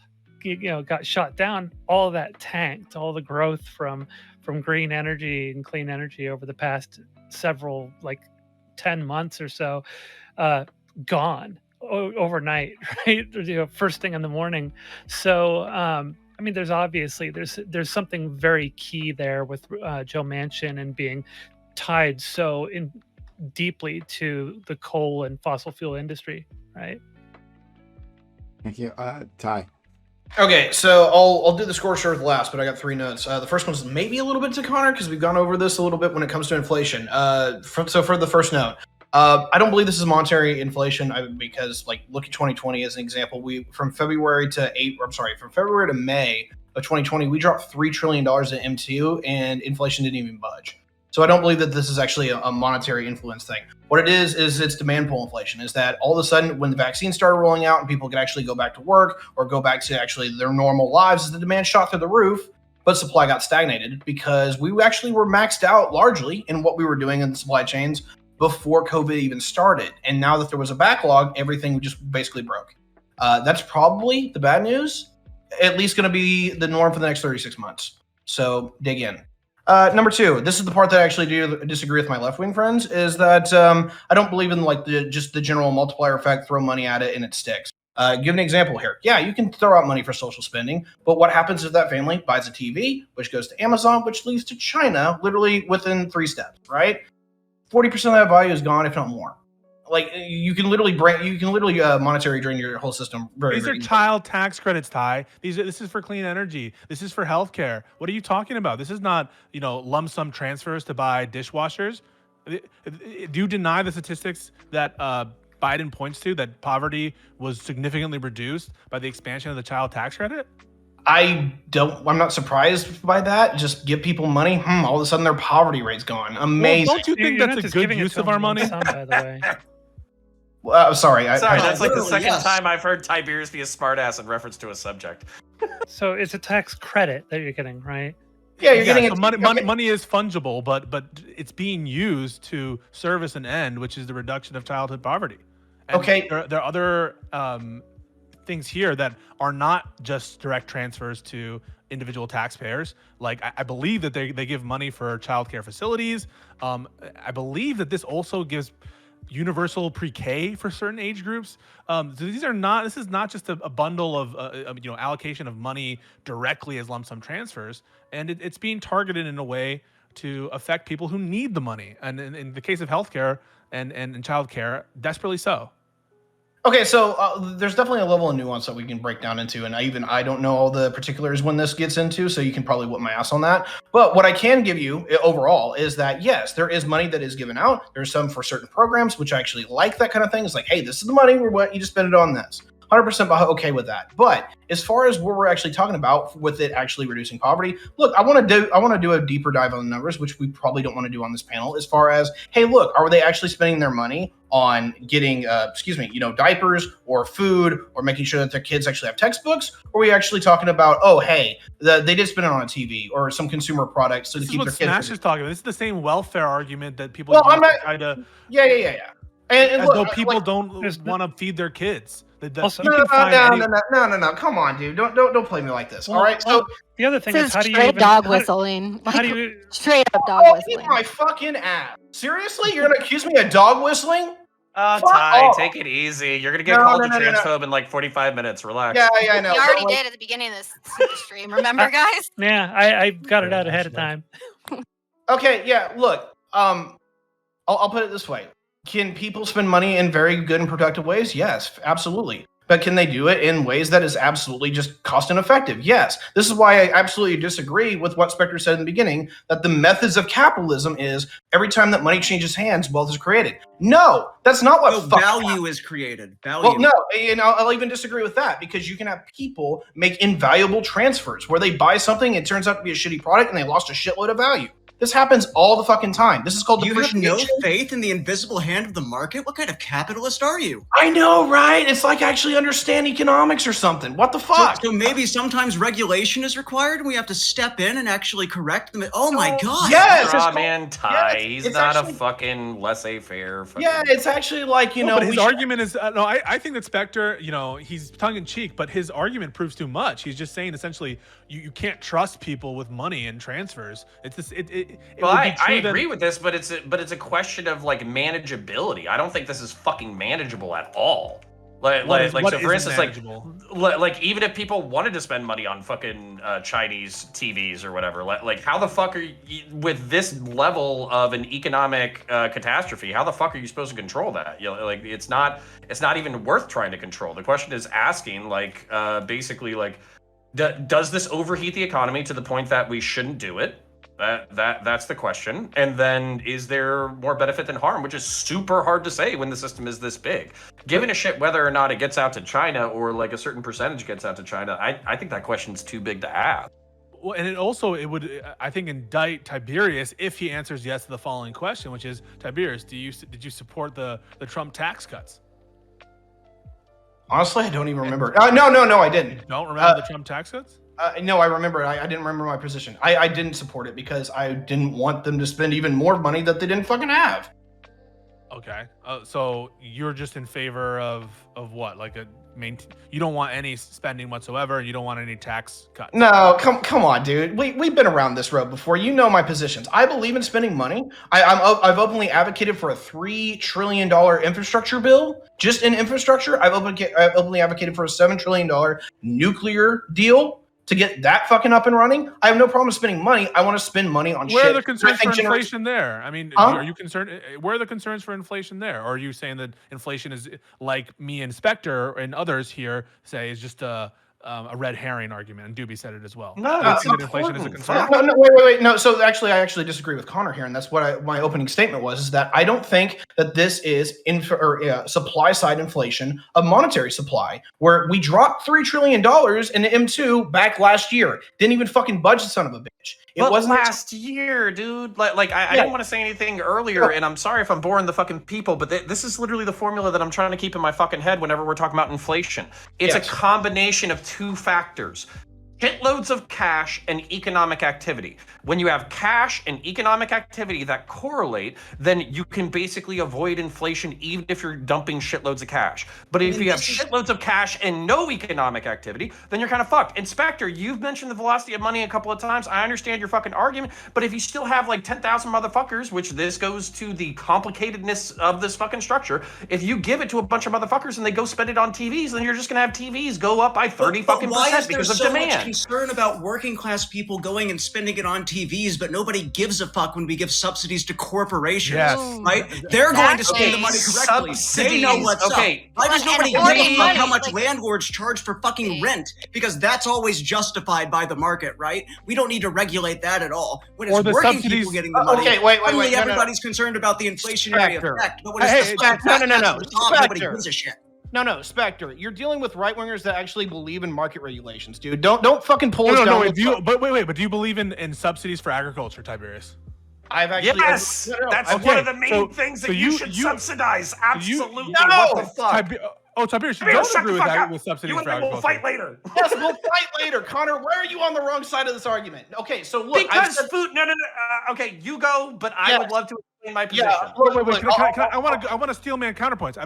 got shot down, all of that tanked. All the growth from green energy and clean energy over the past several 10 months or so, gone overnight, right? First thing in the morning. So, I mean, there's something very key there with Joe Manchin and being tied so deeply to the coal and fossil fuel industry, right? Thank you, Ty. Okay, so I'll do the scorched earth last, but I got 3 notes. The first one's maybe a little bit to Connor because we've gone over this a little bit when it comes to inflation. So for the first note, I don't believe this is monetary inflation because look at 2020 as an example. From February to May of 2020, we dropped $3 trillion in M2, and inflation didn't even budge. So I don't believe that this is actually a monetary influence thing. What it is it's demand pull inflation. Is that all of a sudden when the vaccine started rolling out and people could actually go back to work or go back to actually their normal lives, the demand shot through the roof, but supply got stagnated because we actually were maxed out largely in what we were doing in the supply chains before COVID even started. And now that there was a backlog, everything just basically broke. That's probably the bad news, at least going to be the norm for the next 36 months. So dig in. Number 2, this is the part that I actually do disagree with my left-wing friends, is that I don't believe in just the general multiplier effect, throw money at it and it sticks. Give an example here. Yeah, you can throw out money for social spending, but what happens if that family buys a TV, which goes to Amazon, which leads to China literally within 3 steps, right? 40% of that value is gone, if not more. You can literally monetary drain your whole system. These are child tax credits, Ty. This is for clean energy. This is for healthcare. What are you talking about? This is not lump sum transfers to buy dishwashers. Do you deny the statistics that Biden points to, that poverty was significantly reduced by the expansion of the child tax credit? I'm not surprised by that. Just give people money. All of a sudden their poverty rate's gone. Amazing. Well, don't you think that's a good use of our money? By the way. Sorry, that's the second time I've heard Tiberius be a smartass in reference to a subject. So it's a tax credit that you're getting, right? Yeah, you're getting so money is fungible, but it's being used to service an end, which is the reduction of childhood poverty. And okay. There are other things here that are not just direct transfers to individual taxpayers. I believe that they give money for childcare facilities. I believe that this also gives universal pre-K for certain age groups. So this is not just a bundle of allocation of money directly as lump sum transfers, and it's being targeted in a way to affect people who need the money, and in the case of healthcare and childcare, desperately so. Okay, so there's definitely a level of nuance that we can break down into, and I don't know all the particulars when this gets into, so you can probably whip my ass on that. But what I can give you overall is that, yes, there is money that is given out. There's some for certain programs, which I actually like that kind of thing. It's like, hey, this is the money, we want you to spend it on this. 100% okay with that. But as far as what we're actually talking about with it actually reducing poverty, look, I want to do a deeper dive on the numbers, which we probably don't want to do on this panel. As far as, hey, look, are they actually spending their money on getting, diapers or food or making sure that their kids actually have textbooks? Or are we actually talking about, oh, hey, they did spend it on a TV or some consumer product so to keep their kids? Smash is talking about. This is the same welfare argument that people Well, use I'm not, to try to. Yeah. And as look, though people like, don't want to feed their kids. Also, no. Come on, dude. Don't play me like this. Well, all right. So the other thing This is, how do you straight even dog how- whistling? How do you? Straight up dog eat whistling. my fucking ass. Seriously, you're gonna accuse me of dog whistling? Oh, Fuck Ty, off. take it easy. You're gonna get No, called no, a no, no, no. transphobe in like 45 minutes. Relax. Yeah, I know. We but, already like, did at the beginning of this stream. Remember, guys? Yeah, I got it out ahead of time. Okay, yeah. Look, I'll put it this way: can people spend money in very good and productive ways? Yes, absolutely. But can they do it in ways that is absolutely just cost ineffective? Yes. This is why I absolutely disagree with what Spectre said in the beginning, that the methods of capitalism is every time that money changes hands, wealth is created. No, that's not what value is created. Value. Well, no, and I'll even disagree with that, because you can have people make invaluable transfers where they buy something, it turns out to be a shitty product, and they lost a shitload of value. This happens all the fucking time. This is called You have depreciation. no faith in the invisible hand of the market? What kind of capitalist are you? I know, right? It's like actually understand economics or something. What the fuck? So maybe sometimes regulation is required and we have to step in and actually correct them. Oh my god. Yes! Aw, man, Ty. yes, He's it's not actually- a fucking laissez-faire. Fucking... Yeah, it's actually like, No, but his argument is no. I think that Spectre, he's tongue in cheek, but his argument proves too much. He's just saying essentially you can't trust people with money and transfers. It's this. Well, I agree with this, but it's a question of like manageability. I don't think this is fucking manageable at all. What So for isn't instance, manageable? like even if people wanted to spend money on fucking Chinese TVs or whatever, like how the fuck are you, with this level of an economic catastrophe? How the fuck are you supposed to control that? Like it's not even worth trying to control. The question is asking basically does this overheat the economy to the point that we shouldn't do it? That's the question. And then is there more benefit than harm, which is super hard to say when the system is this big. Giving a shit whether or not it gets out to China or like a certain percentage gets out to China, I think that question's too big to ask. Well, and it would, I think, indict Tiberius if he answers yes to the following question, which is, Tiberius, did you support the Trump tax cuts? Honestly, I don't even remember. No, I didn't. You don't remember the Trump tax cuts? No, I remember it. I didn't remember my position. I didn't support it because I didn't want them to spend even more money that they didn't fucking have. Okay. So you're just in favor of what? Like you don't want any spending whatsoever, and you don't want any tax cuts. No, come on, dude. We've been around this road before. You know my positions. I believe in spending money. I've openly advocated for a $3 trillion infrastructure bill. Just in infrastructure, I've openly advocated for a $7 trillion nuclear deal to get that fucking up and running. I have no problem spending money. I want to spend money on shit. Where are the concerns for that inflation there? I mean, are you concerned? Where are the concerns for inflation there? Or are you saying that inflation is, like me and Spectre and others here say, is just a red herring argument? And Doobie said it as well. No, I it's think that inflation is a concern. No, wait. No, so actually, I actually disagree with Connor here, and that's what my opening statement was: is that I don't think that this is supply side inflation of monetary supply, where we dropped $3 trillion in the M2 back last year, didn't even fucking budge the son of a bitch. It But wasn't last year, dude. I didn't want to say anything earlier, and I'm sorry if I'm boring the fucking people, but this is literally the formula that I'm trying to keep in my fucking head whenever we're talking about inflation. It's Yes. a combination of two factors. Shitloads of cash and economic activity. When you have cash and economic activity that correlate, then you can basically avoid inflation even if you're dumping shitloads of cash. But if you have shitloads of cash and no economic activity, then you're kind of fucked. And Spectre, you've mentioned the velocity of money a couple of times. I understand your fucking argument, but if you still have like 10,000 motherfuckers, which this goes to the complicatedness of this fucking structure, if you give it to a bunch of motherfuckers and they go spend it on TVs, then you're just gonna have TVs go up by 30 fucking percent because of demand. Much concern about working class people going and spending it on TVs, but nobody gives a fuck when we give subsidies to corporations, Yes. right? They're going to spend the money correctly. They know what's up. Why does nobody give a fuck how much landlords charge for fucking rent? Because that's always justified by the market, right? We don't need to regulate that at all. When it's Or the working subsidies- people getting the money, Okay, wait. suddenly No. everybody's concerned about the inflationary Spectre. effect. But when Hey, it's the no. top, nobody Spectre. gives a shit. No, Spectre. You're dealing with right wingers that actually believe in market regulations, dude. Don't fucking pull us down. No. But do you believe in subsidies for agriculture, Tiberius? I've actually Yes, that's one of the main things that you should subsidize. Absolutely. What the fuck? Tiberius, you don't agree with subsidies you for and me agriculture. will fight later. Yes, we'll fight later, Connor. Why are you on the wrong side of this argument? Okay, so look, Because food. No. Okay, you go, but I would love to explain my position. Yeah, Wait. I want to steelman counterpoints.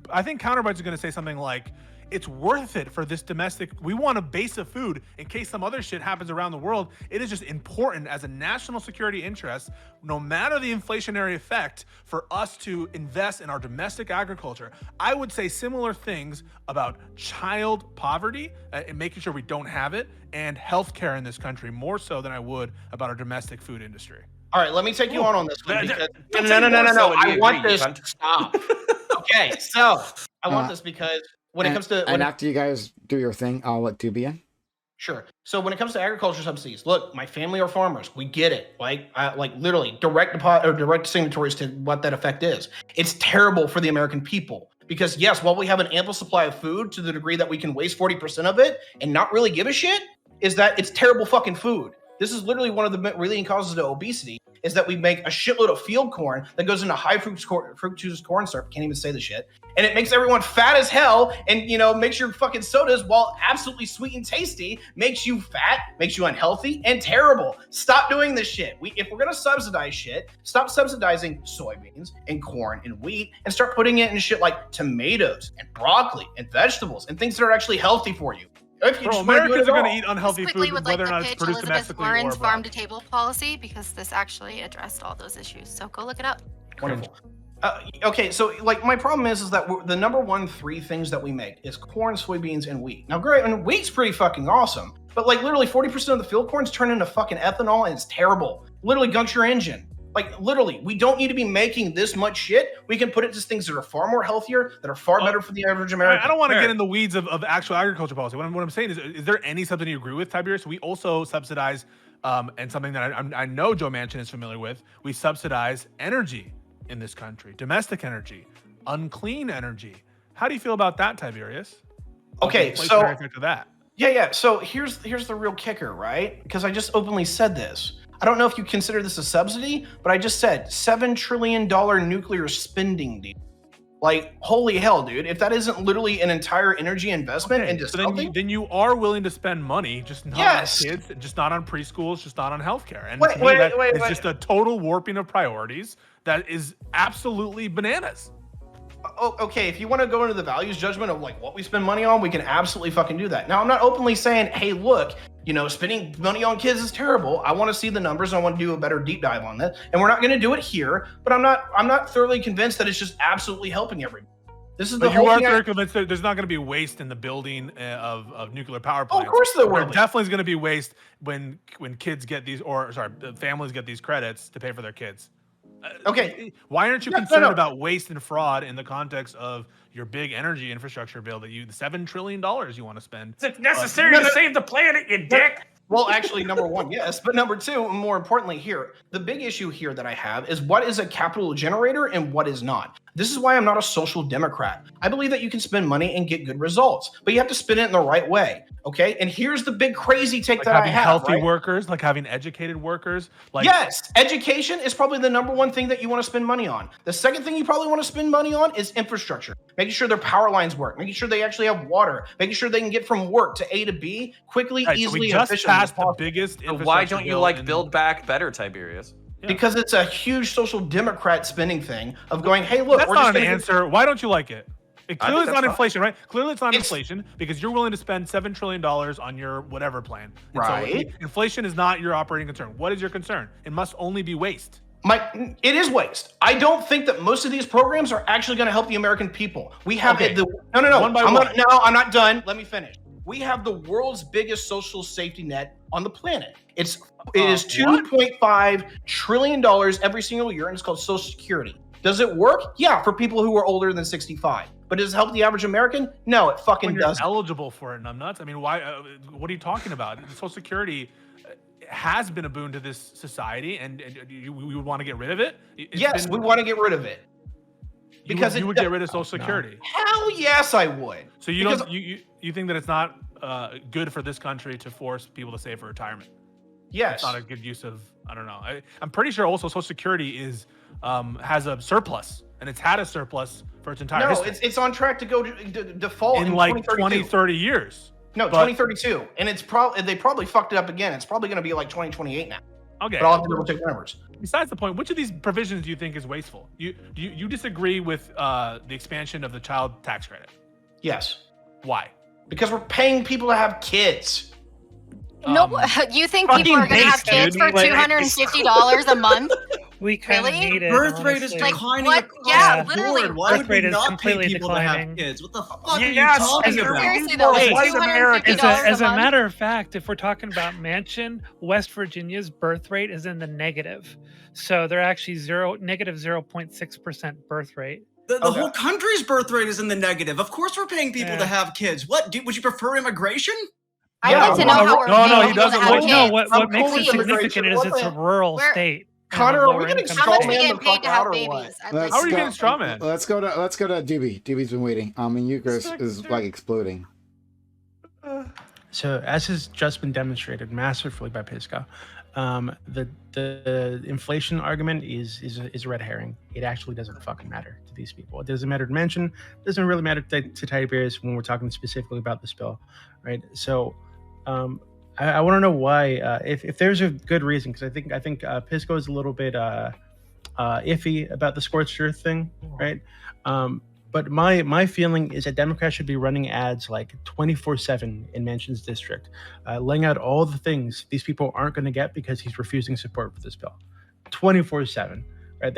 I think counterpoints are going to say something like, it's worth it for this domestic. We want a base of food in case some other shit happens around the world. It is just important as a national security interest, no matter the inflationary effect, for us to invest in our domestic agriculture. I would say similar things about child poverty and making sure we don't have it, and healthcare in this country, more so than I would about our domestic food industry. All right, let me take you on this one. Don't No. I want agree, this. cunt. Stop. Okay, so I want this because when it comes to after you guys do your thing, I'll let two be in. Sure. So when it comes to agriculture subsidies, look, my family are farmers. We get it. Like literally direct signatories to what that effect is. It's terrible for the American people because yes, while we have an ample supply of food to the degree that we can waste 40% of it and not really give a shit, is that it's terrible fucking food. This is literally one of the leading causes of obesity, is that we make a shitload of field corn that goes into high fructose corn syrup. Can't even say the shit. And it makes everyone fat as hell and, makes your fucking sodas, while absolutely sweet and tasty, makes you fat, makes you unhealthy and terrible. Stop doing this shit. If we're going to subsidize shit, stop subsidizing soybeans and corn and wheat and start putting it in shit like tomatoes and broccoli and vegetables and things that are actually healthy for you. Americans are going to eat unhealthy quickly food would whether like or not to it's pitch produced Elizabeth domestically Warren's or farm abroad. to table policy because this actually addressed all those issues. So go look it up. Wonderful. Okay, so my problem is that the number 3 things that we make is corn, soybeans, and wheat. Now, great, and wheat's pretty fucking awesome, but literally 40% of the field corns turn into fucking ethanol, and it's terrible. Literally gunks your engine. Literally, we don't need to be making this much shit. We can put it to things that are far more healthier, that are far better for the average American. I don't want to get in the weeds of actual agriculture policy. What I'm saying is there any subsidy you agree with, Tiberius? We also subsidize, and something that I know Joe Manchin is familiar with, we subsidize energy in this country, domestic energy, unclean energy. How do you feel about that, Tiberius? Okay, What's the so inflationary effect of that? Yeah. So here's the real kicker, right? Because I just openly said this. I don't know if you consider this a subsidy, but I just said $7 trillion nuclear spending deal. Holy hell, dude! If that isn't literally an entire energy investment into something, then you are willing to spend money, just not on kids, just not on preschools, just not on healthcare. And it's just a total warping of priorities that is absolutely bananas. Oh, okay, if you want to go into the values judgment of what we spend money on, we can absolutely fucking do that. Now, I'm not openly saying, hey, look, spending money on kids is terrible. I want to see the numbers. And I want to do a better deep dive on that. And we're not going to do it here, but I'm not thoroughly convinced that it's just absolutely helping everybody. This is the whole thing. You are thoroughly convinced that there's not going to be waste in the building of nuclear power plants. Oh, of course there will. There definitely is going to be waste when kids get these, families get these credits to pay for their kids. Okay. Why aren't you concerned about waste and fraud in the context of your big energy infrastructure bill that the $7 trillion you want to spend? It's necessary to save the planet, you dick. Well, actually, number 1, yes. But number 2, and more importantly here, the big issue here that I have is what is a capital generator and what is not. This is why I'm not a social democrat. I believe that you can spend money and get good results, but you have to spend it in the right way. Okay. And here's the big crazy take that I have. Healthy workers, having educated workers. Yes, education is probably the number 1 thing that you want to spend money on. The second thing you probably want to spend money on is infrastructure. Making sure their power lines work, making sure they actually have water, making sure they can get from work to A to B quickly, easily, and efficiently. The biggest why don't you Build Back Better, Tiberius? Yeah. Because it's a huge social democrat spending thing of going, hey, look, that's we're not just an answer. Why don't you like it? Clearly it's not inflation, right? Clearly it's not inflation because you're willing to spend $7 trillion on your whatever plan. And right. So inflation is not your operating concern. What is your concern? It must only be waste. It is waste. I don't think that most of these programs are actually going to help the American people. We have no. I'm not done. Let me finish. We have the world's biggest social safety net on the planet. It is $2.5 trillion every single year, and it's called Social Security. Does it work? Yeah, for people who are older than 65. But does it help the average American? No, it fucking doesn't. Eligible for it, numbnuts. I mean, why? What are you talking about? Social Security has been a boon to this society, and we would want to get rid of it. We want to get rid of it. Because you would get rid of Social Security. Hell yes, I would. So you think that it's not good for this country to force people to save for retirement? Yes. It's not a good use of, I don't know. I'm pretty sure also Social Security has a surplus, and it's had a surplus for its entire history. It's on track to go to default in like 20, 30 years. No, 2032, and they probably fucked it up again. It's probably going to be like 2028 now. Okay. But I'll have to double check the numbers. Besides the point, which of these provisions do you think is wasteful? You disagree with the expansion of the child tax credit? Yes. Why? Because we're paying people to have kids. No, you think people are going to have kids for $250 a month? We kind of Really? need it. Birth rate is honestly. declining what? across Yeah, the literally. board. Why Birth would we rate is not pay completely people to have declining. kids? What the fuck are you Yes, talking about? Seriously though, like White Americans. $250 As a a month. matter of fact, if we're talking about Manchin, West Virginia's birth rate is in the negative. So they're actually negative 0.6% birth rate. The whole country's birth rate is in the negative. Of course, we're paying people to have kids. What? Would you prefer immigration? I'd like to know how we're No, paying he people to doesn't have want- kids. No, what I'm makes cool it with immigration. significant is What it's a the- rural Where- state. and Connor, a are we lower getting income How much straw we state. man get the paid fuck to out have or babies? what? I'd like How are to you know. getting straw man? Let's go to Doobie. Doobie's been waiting. And Eucharist is like exploding. So, as has just been demonstrated masterfully by Pisco, the inflation argument is a red herring. It actually doesn't fucking matter to these people. It doesn't matter to Manchin. It doesn't really matter to Tiberius when we're talking specifically about this bill, right? So, I want to know why, if there's a good reason, because I think Pisco is a little bit iffy about the scorched earth thing, right? But my feeling is that Democrats should be running ads like 24/7 in Manchin's district, laying out all the things these people aren't going to get because he's refusing support for this bill. 24/7, right?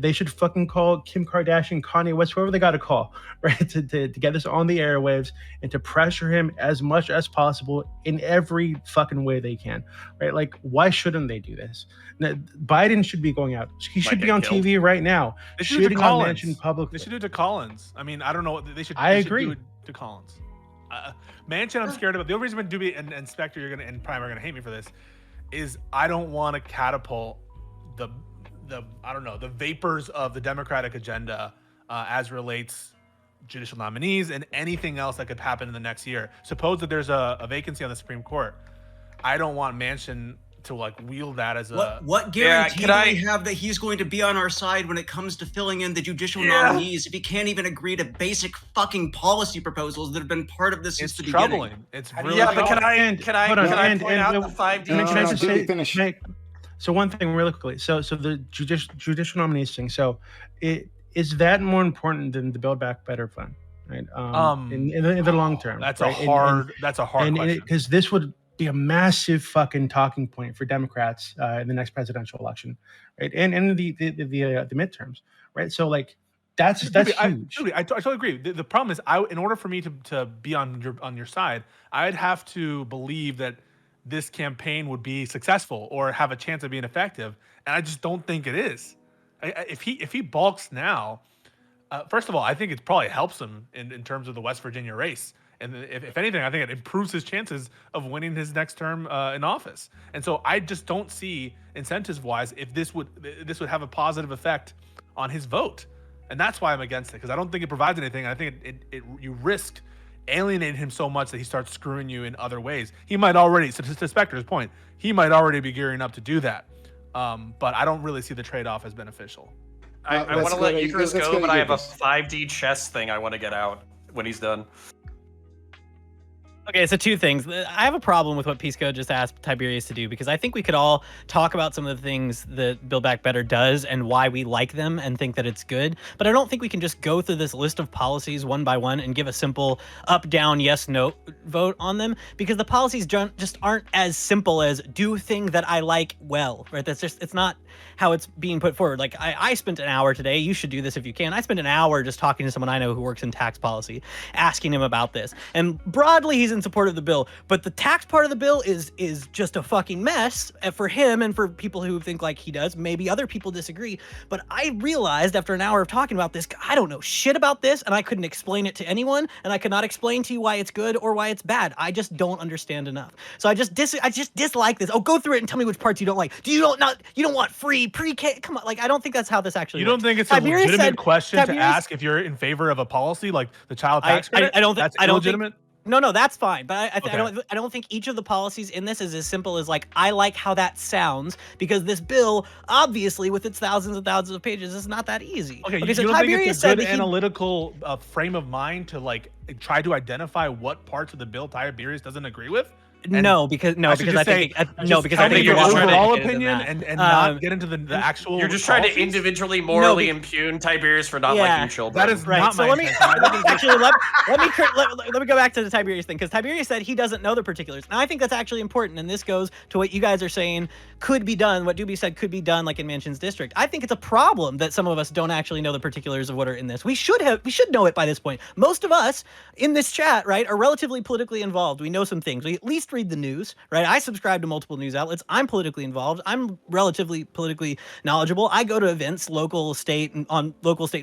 They should fucking call Kim Kardashian, Kanye West, whoever they got to call, right, to get this on the airwaves and to pressure him as much as possible in every fucking way they can, right? Like, why shouldn't they do this? Now, Biden should be going out. He should be on TV right now, They should do it to shooting on Collins. Manchin publicly. They should do it to Collins. I mean, I don't know. They should. I they should agree. do it to Collins. Manchin, I'm scared about. The only reason when Doobie and Spectre and Prime are gonna hate me for this is I don't want to catapult the I don't know, the vapors of the Democratic agenda as relates judicial nominees and anything else that could happen in the next year. Suppose that there's a vacancy on the Supreme Court. I don't want Manchin to like wield that as a What guarantee do we have that he's going to be on our side when it comes to filling in the judicial nominees if he can't even agree to basic fucking policy proposals that have been part of this since the troubling. beginning? It's really Yeah, but troubling. can I point out the 5D? Can I just say, finish. So one thing really quickly. So the judicial nominees thing. So is that more important than the Build Back Better plan, right? In the long term. That's right? a hard question. Because this would be a massive fucking talking point for Democrats in the next presidential election, right? And the midterms, right? So like that's huge. I totally agree. The problem is, in order for me to be on your side, I'd have to believe that this campaign would be successful or have a chance of being effective, and I just don't think it is. If he balks now, first of all, I think it probably helps him in terms of the West Virginia race. And if anything, I think it improves his chances of winning his next term in office. And so I just don't see, incentives-wise, if this would have a positive effect on his vote. And that's why I'm against it, because I don't think it provides anything. I think you risked alienating him so much that he starts screwing you in other ways. He might already, to Spectre's point, he might already be gearing up to do that. But I don't really see the trade-off as beneficial. I want to let Eucharist go, but I have a 5D chess thing I want to get out when he's done. Okay, so two things. I have a problem with what Pisco just asked Tiberius to do, because I think we could all talk about some of the things that Build Back Better does and why we like them and think that it's good. But I don't think we can just go through this list of policies one by one and give a simple up, down, yes, no vote on them, because the policies just aren't as simple as do thing that I like well, right? It's not how it's being put forward. Like I spent an hour today, you should do this if you can. I spent an hour just talking to someone I know who works in tax policy, asking him about this. And broadly, he's in in support of the bill, but the tax part of the bill is just a fucking mess for him and for people who think like he does. Maybe other people disagree, but I realized after an hour of talking about this, I don't know shit about this, and I couldn't explain it to anyone, and I could not explain to you why it's good or why it's bad. I just don't understand enough. So I just dislike this. Oh, go through it and tell me which parts you don't like. You don't want free pre-K? Come on, like I don't think that's how this actually. You don't works. think it's a legitimate question to ask if you're in favor of a policy like the child tax credit? I don't think that's illegitimate. No, that's fine. But Okay. I don't think each of the policies in this is as simple as like, I like how that sounds, because this bill, obviously, with its thousands and thousands of pages, is not that easy. Okay, so you don't think Tiberius it's a said good that he- analytical frame of mind to like try to identify what parts of the bill Tiberius doesn't agree with? No, because I think tell me it's your a lot more overall complicated than opinion that. and not get into the actual. You're just trying to policies? individually morally impugn Tiberius for not liking children. That is Right. not So my let me intention. actually let me go back to the Tiberius thing, because Tiberius said he doesn't know the particulars, and I think that's actually important. And this goes to what you guys are saying could be done. What Doobie said could be done, like in Manchin's district. I think it's a problem that some of us don't actually know the particulars of what are in this. We should know it by this point. Most of us in this chat, right, are relatively politically involved. We know some things. We at least read the news, right? I subscribe to multiple news outlets. I'm politically involved. I'm relatively politically knowledgeable. I go to events, local, state, and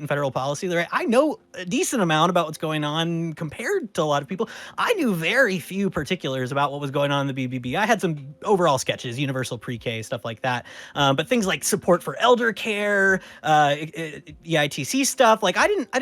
federal policy. Right? I know a decent amount about what's going on compared to a lot of people. I knew very few particulars about what was going on in the BBB. I had some overall sketches, universal pre-K, stuff like that. But things like support for elder care, EITC stuff, like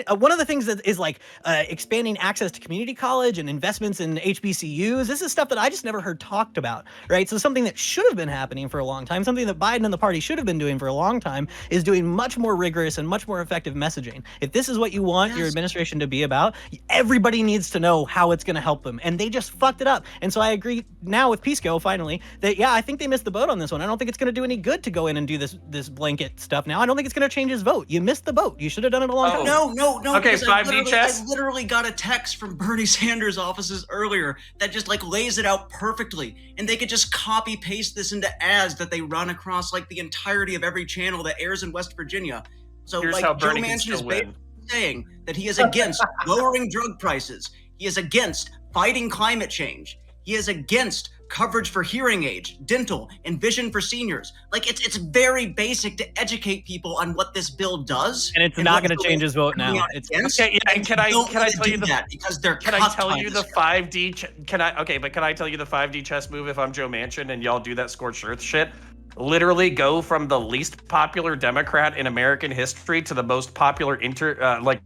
one of the things that is like expanding access to community college and investments in HBCUs. This is stuff that I just never heard talked about, right? So something that should have been happening for a long time, something that Biden and the party should have been doing for a long time, is doing much more rigorous and much more effective messaging. If this is what you want your administration to be about, everybody needs to know how it's going to help them, and they just fucked it up. And so I agree now with Pisco, finally, that I think they missed the boat on this one. I don't think it's going to do any good to go in and do this blanket stuff now. I don't think it's going to change his vote. You missed the boat. You should have done it a long time ago. No. Okay, because 5D chess. I literally got a text from Bernie Sanders' offices earlier that just like lays it out perfectly, and they could just copy paste this into ads that they run across like the entirety of every channel that airs in West Virginia. So Here's like how Joe Bernie can Manchin still is win. saying that he is against lowering drug prices. He is against fighting climate change. He is against coverage for hearing aid, dental, and vision for seniors. Like it's very basic to educate people on what this bill does, and it's not going to change his vote now. It's okay. Yeah, and can I tell you that because they're can I tell you the 5D? Can I tell you the 5D chess move if I'm Joe Manchin and y'all do that scorched earth shit? Literally go from the least popular Democrat in American history to the most popular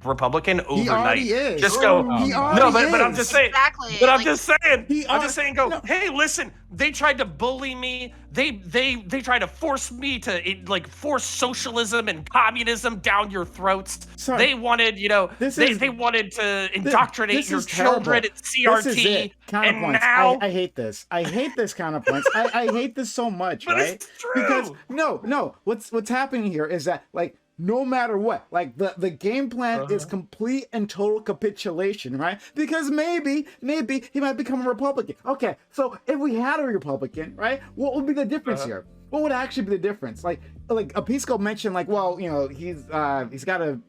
Republican overnight. He already is. Just go. He No, already but I'm is. just saying. Exactly. But I'm Like, just saying. I'm just saying. Go. No. Hey, listen. They tried to bully me. They tried to force me to force socialism and communism down your throats. Sorry. They wanted, they wanted to indoctrinate this your is terrible. children at CRT. This is it. And Counterpoints. now I hate this. I hate this counterpoints. I hate this so much, But right? it's true. Because no. What's happening here is that like no matter what, like the game plan is complete and total capitulation, right? Because maybe he might become a Republican. Okay, so if we had a Republican, right, what would be the difference here? What would actually be the difference? Like Pisco mentioned, like, well, he's got to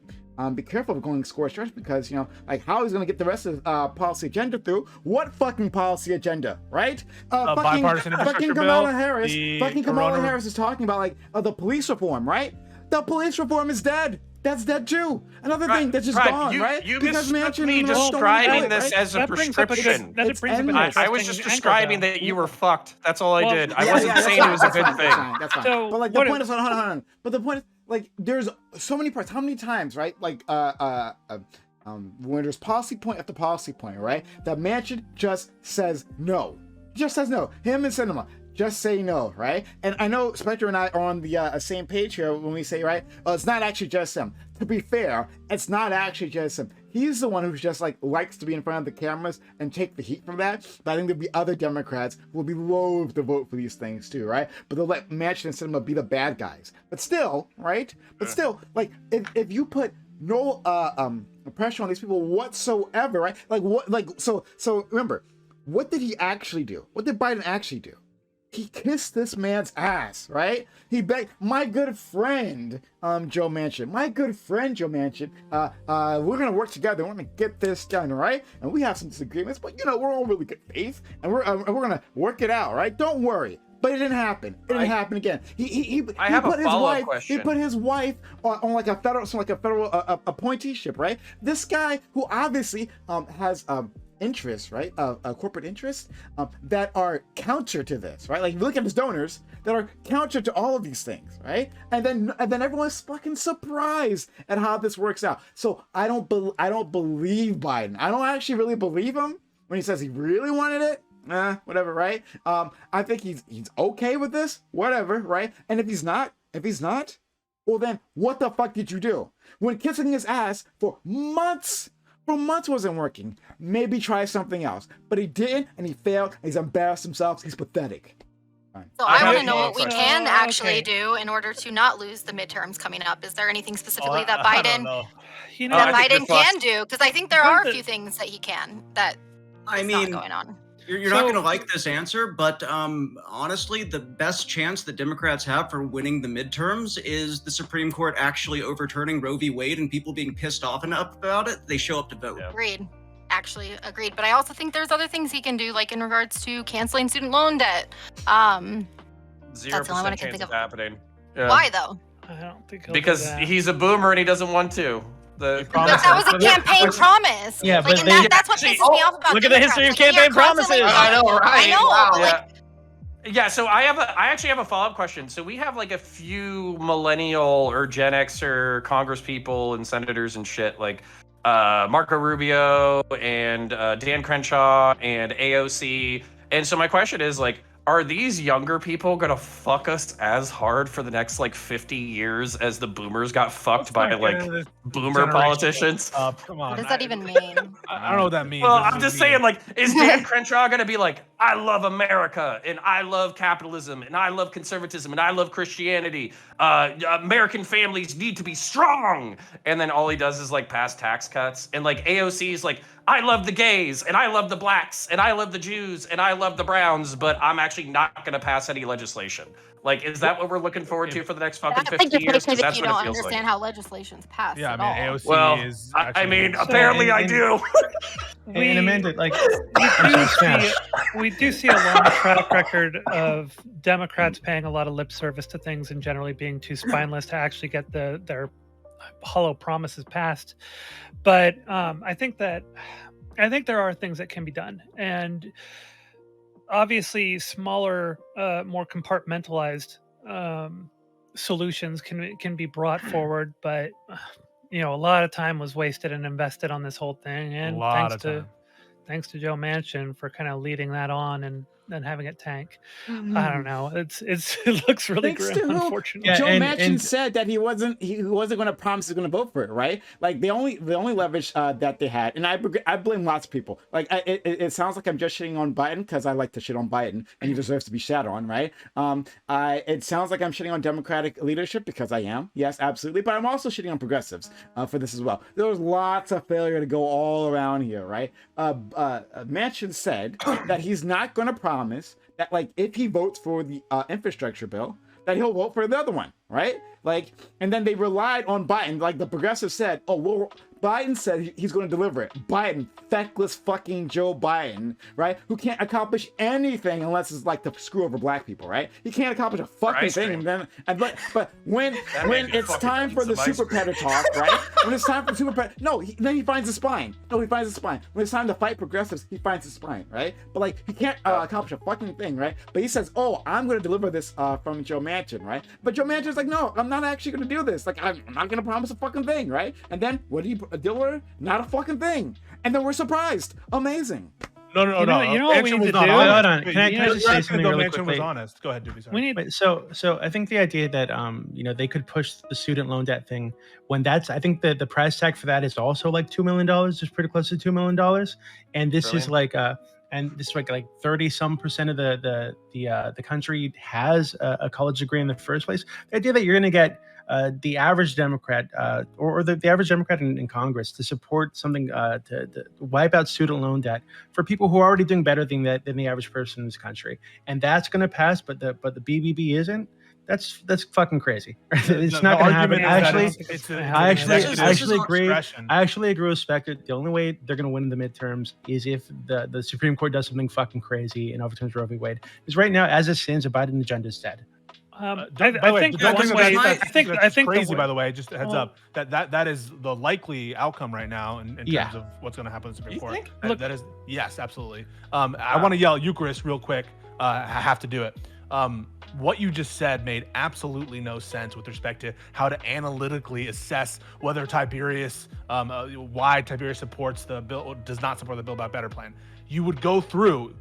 be careful of going scorched earth because like how he's going to get the rest of policy agenda through. What fucking policy agenda, right? Bipartisan infrastructure Kamala bill, Harris. the Fucking Kamala corona- Harris is talking about like the police reform, right? The police reform is dead. That's dead too. Another thing that's just gone, right? You Because mistook Manchin me and Trump don't describing do it, this right? as a That brings up a prescription. good, It's that brings up an endless. I was interesting just angle, describing though. that you were fucked. That's all I Well, did. I Yeah, wasn't yeah, saying it was a that's good fine, thing. That's fine. So, But like the what point is- is, hold on. But the point is, like, there's so many parts. How many times, right? Like, when there's policy point after policy point, right? That Manchin just says no. Just says no. Him and Sinema just say no, right? And I know Spectre and I are on the same page here when we say, right? It's not actually just him. To be fair, it's not actually just him. He's the one who's just like likes to be in front of the cameras and take the heat from that. But I think there'll be other Democrats who will be loath to vote for these things too, right? But they'll let Manchin and Sinema be the bad guys. But still, right? But still, like if you put no pressure on these people whatsoever, right? Like what? Like so remember, what did he actually do? What did Biden actually do? He kissed this man's ass, right? He begged my good friend, Joe Manchin. My good friend, Joe Manchin. We're gonna work together. We're gonna get this done, right? And we have some disagreements, but we're all really good faith, and we're gonna work it out, right? Don't worry. But it didn't happen. It didn't happen again. He put his wife. He put his wife on like a federal appointeeship, right? This guy who obviously has interests, right? Corporate interests that are counter to this, right? Like you look at his donors that are counter to all of these things, right? And then everyone's fucking surprised at how this works out. So I don't believe Biden. I don't actually really believe him when he says he really wanted it. Whatever, right? I think he's okay with this, whatever, right? And if he's not, well then what the fuck did you do? When kissing his ass for months wasn't working, maybe try something else. But he didn't, and he failed, and he's embarrassed himself. He's pathetic. So I want to know what we can actually do in order to not lose the midterms coming up. Is there anything specifically that Biden can do? Because I think there are a few things that he can that is not going on. You're not going to like this answer, but honestly, the best chance that Democrats have for winning the midterms is the Supreme Court actually overturning Roe v. Wade and people being pissed off enough about it. They show up to vote. Yeah. Agreed. Actually agreed. But I also think there's other things he can do, like in regards to canceling student loan debt. 0% chance of happening. Yeah. Why though? I don't think because he's a boomer and he doesn't want to. But that was a campaign promise. Yeah, like, but that's what pisses me off about look at the history of campaign promises. I know, right? I know. Wow. Yeah, so I actually have a follow-up question. So we have like a few millennial or Gen Xer Congress people and senators and shit, like Marco Rubio and Dan Crenshaw and AOC. And so my question is like, are these younger people gonna fuck us as hard for the next like 50 years as the boomers got fucked by like boomer politicians? Come on. What does that even mean? I don't know what that means. Well, I'm just saying, like, is Dan Crenshaw gonna be like, I love America and I love capitalism and I love conservatism and I love Christianity. American families need to be strong. And then all he does is like pass tax cuts. And like AOC is like, I love the gays and I love the blacks and I love the Jews and I love the Browns, but I'm actually not going to pass any legislation. Like, is that what we're looking forward to for the next fucking 50 years? Because that's you don't understand how legislation's passed. Yeah, I mean, AOC is. I mean, apparently I do. And Amanda, like, we do see a long track record of Democrats paying a lot of lip service to things and generally being too spineless to actually get their hollow promises passed. But I think there are things that can be done, and obviously smaller, more compartmentalized solutions can be brought forward. But a lot of time was wasted and invested on this whole thing, and thanks to Joe Manchin for kind of leading that on and having it tank. I don't know. It looks really grim, unfortunately. Joe Manchin said that he wasn't going to promise he's going to vote for it, right? Like the only leverage that they had, and I blame lots of people. Like it sounds like I'm just shitting on Biden because I like to shit on Biden and he deserves to be shat on, right? It sounds like I'm shitting on Democratic leadership because I am, yes, absolutely. But I'm also shitting on progressives for this as well. There was lots of failure to go all around here, right? Manchin said that he's not going to promise that, like, if he votes for the infrastructure bill, that he'll vote for the other one, right? Like, and then they relied on Biden. Like the progressives said, oh, well, Biden said he's going to deliver it. Biden, feckless fucking Joe Biden, right? Who can't accomplish anything unless it's like to screw over black people, right? He can't accomplish a fucking thing. But when it's time for the super PAC to talk, right? When it's time for super PAC, then he finds a spine. When it's time to fight progressives, he finds a spine, right? But like he can't accomplish a fucking thing, right? But he says, oh, I'm going to deliver this from Joe Manchin, right? But Joe Manchin's like, no, I'm not actually going to do this. Like I'm not going to promise a fucking thing, right? And then what do you deliver? Not a fucking thing. And then we're surprised. Amazing. No. You know what we need to do? Hold on. Can I just say something really Manchin quickly? was honest. Go ahead, Doobie. Sorry. We need. Wait, so I think the idea that they could push the student loan debt thing when I think the price tag for that is also like $2 million, just pretty close to $2 million, and this is like and this is like 30% of the country has a college degree in the first place. The idea that you're going to get the average Democrat or the average Democrat in Congress to support something to wipe out student loan debt for people who are already doing better than the average person in this country, and that's going to pass, but the BBB isn't. That's fucking crazy. It's not going to happen. I actually agree with Spectre. The only way they're going to win in the midterms is if the Supreme Court does something fucking crazy and overturns Roe v. Wade. Because right now, as it stands, the Biden agenda is dead. I think crazy. By the way, just a heads up that is the likely outcome right now in terms of what's going to happen in the Supreme Court. That is yes, absolutely. I want to yell Eucharist real quick. I have to do it. What you just said made absolutely no sense with respect to how to analytically assess whether Tiberius, why Tiberius supports the bill or does not support the Build Back Better plan. You would go through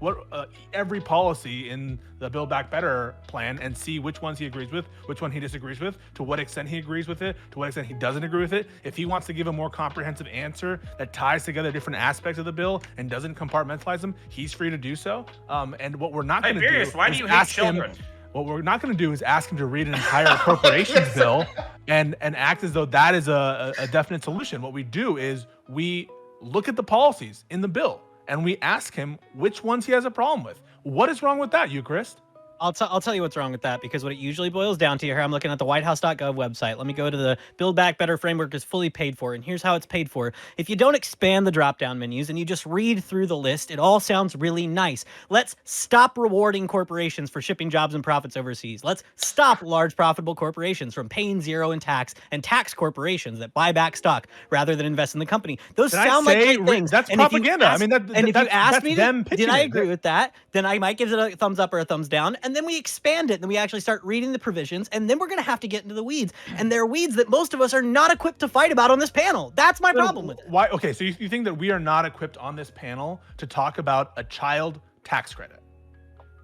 every policy in the Build Back Better plan and see which ones he agrees with, which one he disagrees with, to what extent he agrees with it, to what extent he doesn't agree with it. If he wants to give a more comprehensive answer that ties together different aspects of the bill and doesn't compartmentalize them, he's free to do so. And what we're not going to do why do you hate children? What we're not going to do is ask him to read an entire appropriations bill and act as though that is a definite solution. What we do is we look at the policies in the bill and we ask him which ones he has a problem with. What is wrong with that, Eucharist? I'll tell you what's wrong with that, because what it usually boils down to here, I'm looking at the whitehouse.gov website. Let me go to the Build Back Better framework is fully paid for, and here's how it's paid for. If you don't expand the drop-down menus and you just read through the list, it all sounds really nice. Let's stop rewarding corporations for shipping jobs and profits overseas. Let's stop large profitable corporations from paying zero in tax and tax corporations that buy back stock rather than invest in the company. Those sound like great things. That's propaganda. If you ask me, did I agree with that? Then I might give it a thumbs up or a thumbs down. And then we expand it, then we actually start reading the provisions, and then we're going to have to get into the weeds. And there are weeds that most of us are not equipped to fight about on this panel. That's my problem with it. Why? Okay, so you think that we are not equipped on this panel to talk about a child tax credit?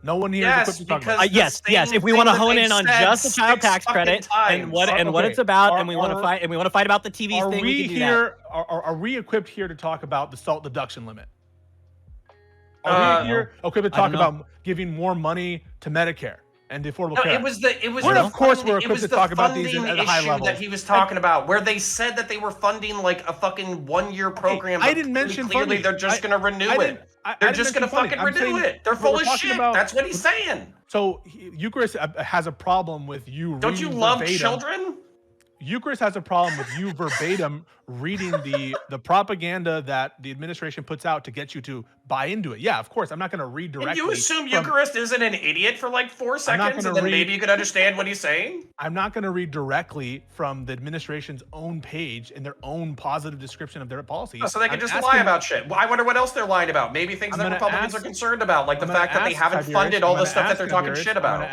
No one here is equipped to talk about it. Yes. If we want to hone in on just the child tax credit and what it's about, and we want to fight about the TV thing, we can do that. Are we equipped here to talk about the SALT deduction limit? Are we here equipped to talk about giving more money to Medicare and the Affordable Care? It was the we're equipped to talk about these at the high level that he was talking about, where they said that they were funding like a fucking 1-year program. I didn't mention clearly funding. They're just going to renew it. They're just going to fucking renew it. They're full of shit. That's what he's saying. So Eucharist has a problem with you. Don't you love children? Eucharist has a problem with you verbatim reading the propaganda that the administration puts out to get you to buy into it. Yeah, of course. I'm not going to read directly. And you assume Eucharist isn't an idiot for like 4 seconds, and then maybe you could understand what he's saying? I'm not going to read directly from the administration's own page in their own positive description of their policy. Oh, so they can just lie about shit. Well, I wonder what else they're lying about. Maybe things that Republicans are concerned about, like the fact that they haven't funded all the stuff that they're talking shit about. I'm going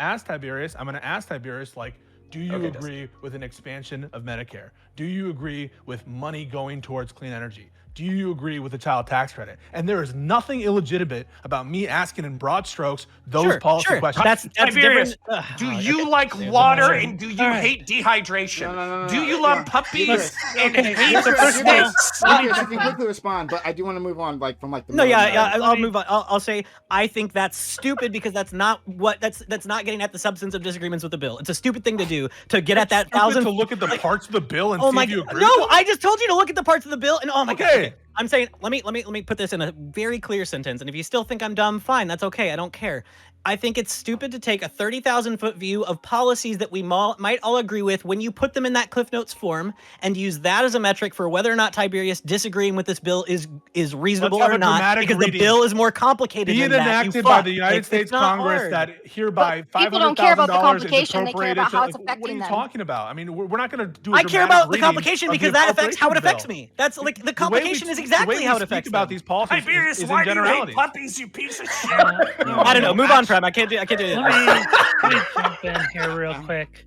to ask Tiberius, like, do you agree with an expansion of Medicare? Do you agree with money going towards clean energy? Do you agree with the child tax credit? And there is nothing illegitimate about me asking in broad strokes those policy questions. That's different. Do you like water and do you hate dehydration? No. Do you love puppies and hate snakes? I can quickly respond, but I do want to move on, I'll move on. I'll say I think that's stupid because that's not getting at the substance of disagreements with the bill. It's a stupid thing to do to get at that thousand. To look at the parts of the bill and see if you agree. No, I just told you to look at the parts of the bill, and oh my god. I'm saying, let me put this in a very clear sentence, and if you still think I'm dumb, fine, that's okay. I don't care. I think it's stupid to take a 30,000-foot view of policies that we might all agree with when you put them in that Cliff Notes form and use that as a metric for whether or not Tiberius disagreeing with this bill is reasonable or not, because the bill is more complicated than that. Be it enacted by the United States Congress that hereby $500,000 People don't care about the complication, they care about how it's affecting them. What are you talking about? I mean, we're not going to do a I care about the complication because that affects how it affects me. That's like the complication is exactly how it affects about these policies. Tiberius, why do you hate puppies, you piece of shit? I don't know. Move on, Prime. I can't do it. Let me jump in here real quick.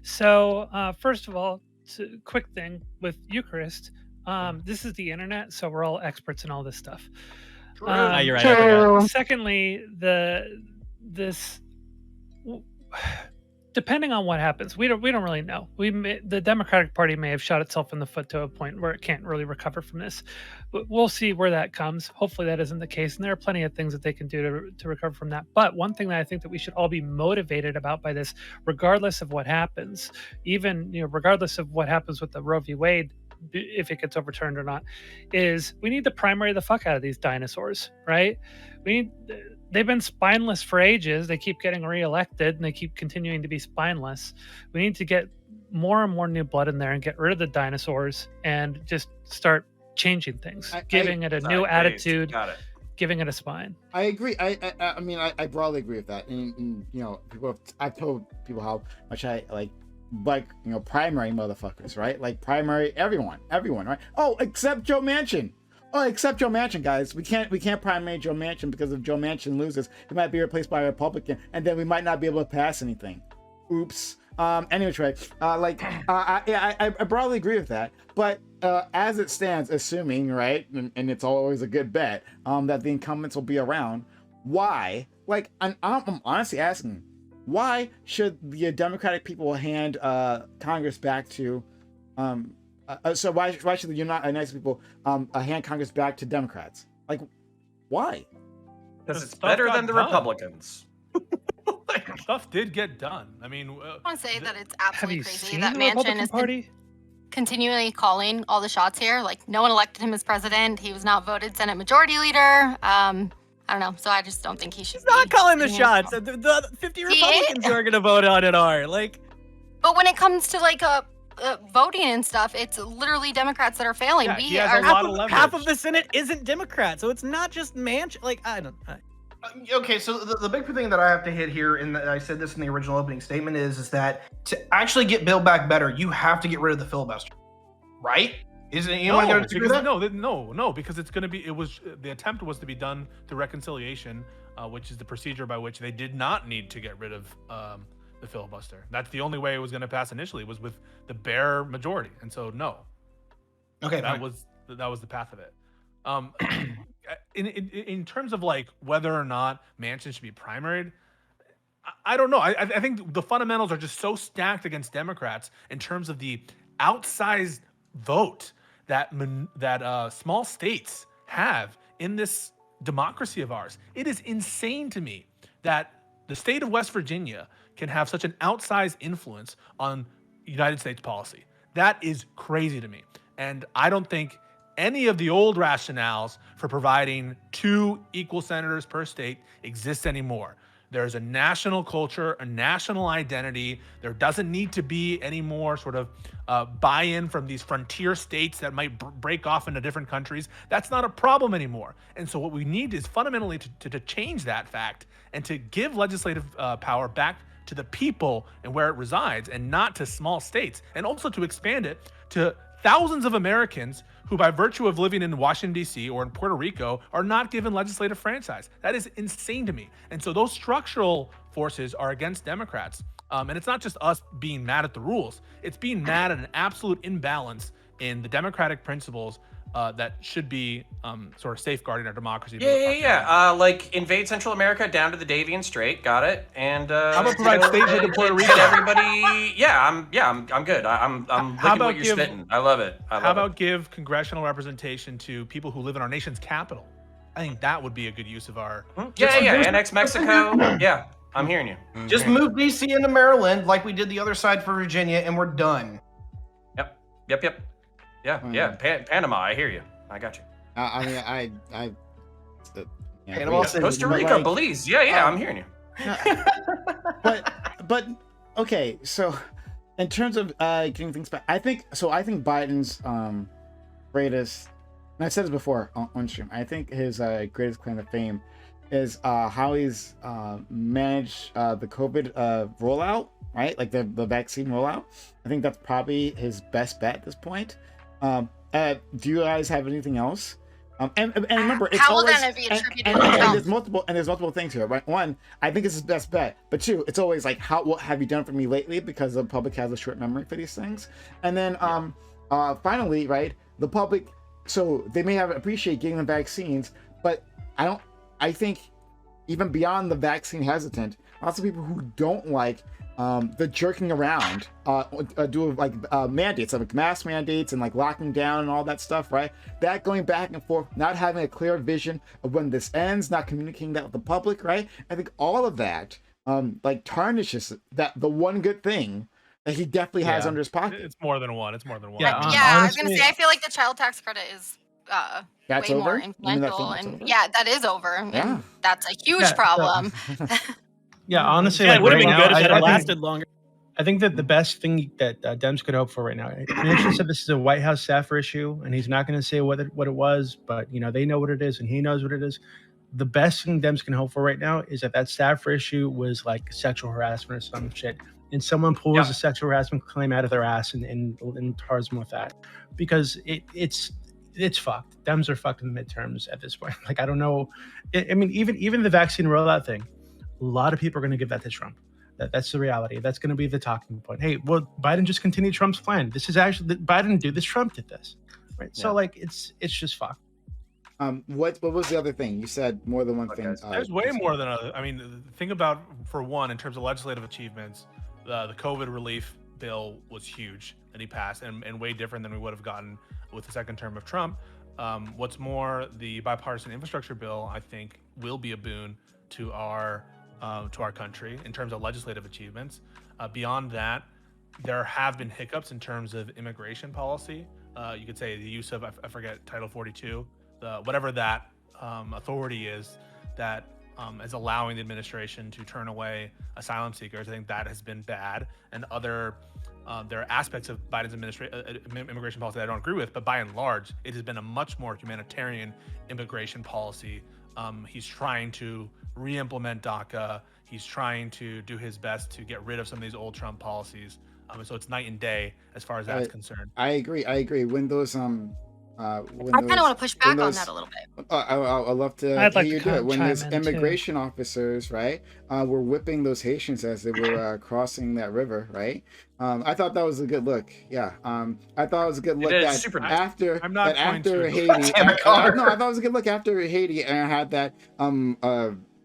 So, first of all, quick thing with Eucharist. This is the internet, so we're all experts in all this stuff. You're right. Secondly, depending on what happens, we don't really know. The Democratic Party may have shot itself in the foot to a point where it can't really recover from this. But we'll see where that comes. Hopefully that isn't the case, and there are plenty of things that they can do to recover from that. But one thing that I think that we should all be motivated about by this, regardless of what happens, even regardless of what happens with the Roe v. Wade, if it gets overturned or not, is we need to primary the fuck out of these dinosaurs, right? They've been spineless for ages. They keep getting reelected and they keep continuing to be spineless. We need to get more and more new blood in there and get rid of the dinosaurs and just start changing things, giving it a new attitude, giving it a spine. I agree. I mean, I broadly agree with that. And I've told people how much I like primary motherfuckers, right? Like primary everyone, right? Oh, except Joe Manchin. Oh, except Joe Manchin, guys. We can't primary Joe Manchin because if Joe Manchin loses, he might be replaced by a Republican, and then we might not be able to pass anything. Oops. Anyway, Trey, I broadly agree with that. But as it stands, assuming, right, and it's always a good bet, that the incumbents will be around, why? Like, I'm honestly asking, why should the Democratic people hand Congress back to so why should the United people hand Congress back to Democrats? Like, why? Because it's better than the Republicans. Stuff did get done. I mean, I want to say that it's absolutely crazy seen that the Manchin Republican is Party? continually calling all the shots here. Like, no one elected him as president. He was not voted Senate Majority Leader. I don't know. So I just don't think he should. He's not calling the shots. The 50 Republicans who are going to vote on it are like. But when it comes to like voting and stuff, it's literally Democrats that are failing. Yeah, We he has are a lot of leverage. Half of the Senate isn't Democrat, so it's not just Manchin. Like, I don't. Okay, so the big thing that I have to hit here, and I said this in the original opening statement, is that to actually get Build Back Better, you have to get rid of the filibuster, right? Isn't anyone going to do that? No, because it's going to be. It was the attempt was to be done through reconciliation, which is the procedure by which they did not need to get rid of the filibuster. That's the only way it was going to pass initially, was with the bare majority, and so no. Okay, that was the path of it. In terms of like whether or not Manchin should be primaried, I don't know. I think the fundamentals are just so stacked against Democrats in terms of the outsized vote that small states have in this democracy of ours. It is insane to me that the state of West Virginia can have such an outsized influence on United States policy. That is crazy to me. And I don't think any of the old rationales for providing 2 equal senators per state exists anymore. There's a national culture, a national identity. There doesn't need to be any more sort of buy-in from these frontier states that might break off into different countries. That's not a problem anymore. And so what we need is fundamentally to change that fact and to give legislative power back to the people and where it resides, and not to small states, and also to expand it to thousands of Americans who, by virtue of living in Washington, D.C. or in Puerto Rico, are not given legislative franchise. That is insane to me. And so those structural forces are against Democrats. And it's not just us being mad at the rules. It's being mad at an absolute imbalance in the democratic principles that should be sort of safeguarding our democracy. Yeah. Like invade Central America down to the Davian Strait. Got it. And how about provide stage aid to Puerto Rico? Everybody, I'm good. I'm looking what you're spitting. I love it. How about give congressional representation to people who live in our nation's capital? I think that would be a good use of our. Annex Mexico. Yeah, I'm hearing you. Just move DC into Maryland like we did the other side for Virginia, and we're done. Yep. Yeah. Panama, I hear you. I got you. Panama City. Costa Rica, Belize. Yeah, I'm hearing you. but okay, so in terms of getting things back, I think Biden's greatest, and I've said this before on stream, I think his greatest claim to fame is how he's managed the COVID rollout, right? Like the vaccine rollout. I think that's probably his best bet at this point. Do you guys have anything else? And remember, it's how will always, that be attributed and there's multiple things here, right? One, I think it's his best bet, but two, it's always like, what have you done for me lately? Because the public has a short memory for these things. And then finally, right, the public, so they may have appreciate getting the vaccines, but I think even beyond the vaccine hesitant, lots of people who don't like the jerking around, mandates, like mask mandates and like locking down and all that stuff, right? That going back and forth, not having a clear vision of when this ends, not communicating that with the public, right? I think all of that like tarnishes the one good thing that he definitely has under his pocket. It's more than one. Yeah, I was gonna say, I feel like the child tax credit is That's way over? more You mean that influential, thing that's and over? yeah, that is over. Yeah. And that's a huge Yeah, problem. Yeah, honestly, Yeah, like it would have right been now, good if it I had think, lasted longer. I think that the best thing that Dems could hope for right now, Manchin said this is a White House staffer issue, and he's not going to say what it was, but they know what it is, and he knows what it is. The best thing Dems can hope for right now is that staffer issue was like sexual harassment or some shit, and someone pulls a sexual harassment claim out of their ass and tars them with that, because it's fucked. Dems are fucked in the midterms at this point. Like, I don't know. I mean, even the vaccine rollout thing, a lot of people are going to give that to Trump. That's the reality. That's going to be the talking point. Hey, well, Biden just continued Trump's plan. This is actually Biden didn't do this. Trump did this, right? Yeah. So like, it's just fucked. What was the other thing? You said more than one thing. There's way more than other. I mean, think about, for one, in terms of legislative achievements, the COVID relief bill was huge that he passed, and way different than we would have gotten with the second term of Trump. What's more, the bipartisan infrastructure bill, I think, will be a boon to our country in terms of legislative achievements. Beyond that, there have been hiccups in terms of immigration policy. You could say the use of, I forget, Title 42, whatever that authority is that is allowing the administration to turn away asylum seekers. I think that has been bad. And there are aspects of Biden's immigration policy that I don't agree with, but by and large, it has been a much more humanitarian immigration policy. He's trying to re-implement DACA. He's trying to do his best to get rid of some of these old Trump policies. So it's night and day as far as that's concerned. I agree. When those I kind of want to push back on that a little bit. I'd love to hear you do it. When those immigration officers, right, were whipping those Haitians as they were crossing that river, right? I thought that was a good look. Yeah. I thought it was a good look that super nice. after Haiti. Damn it, I thought it was a good look after Haiti and had that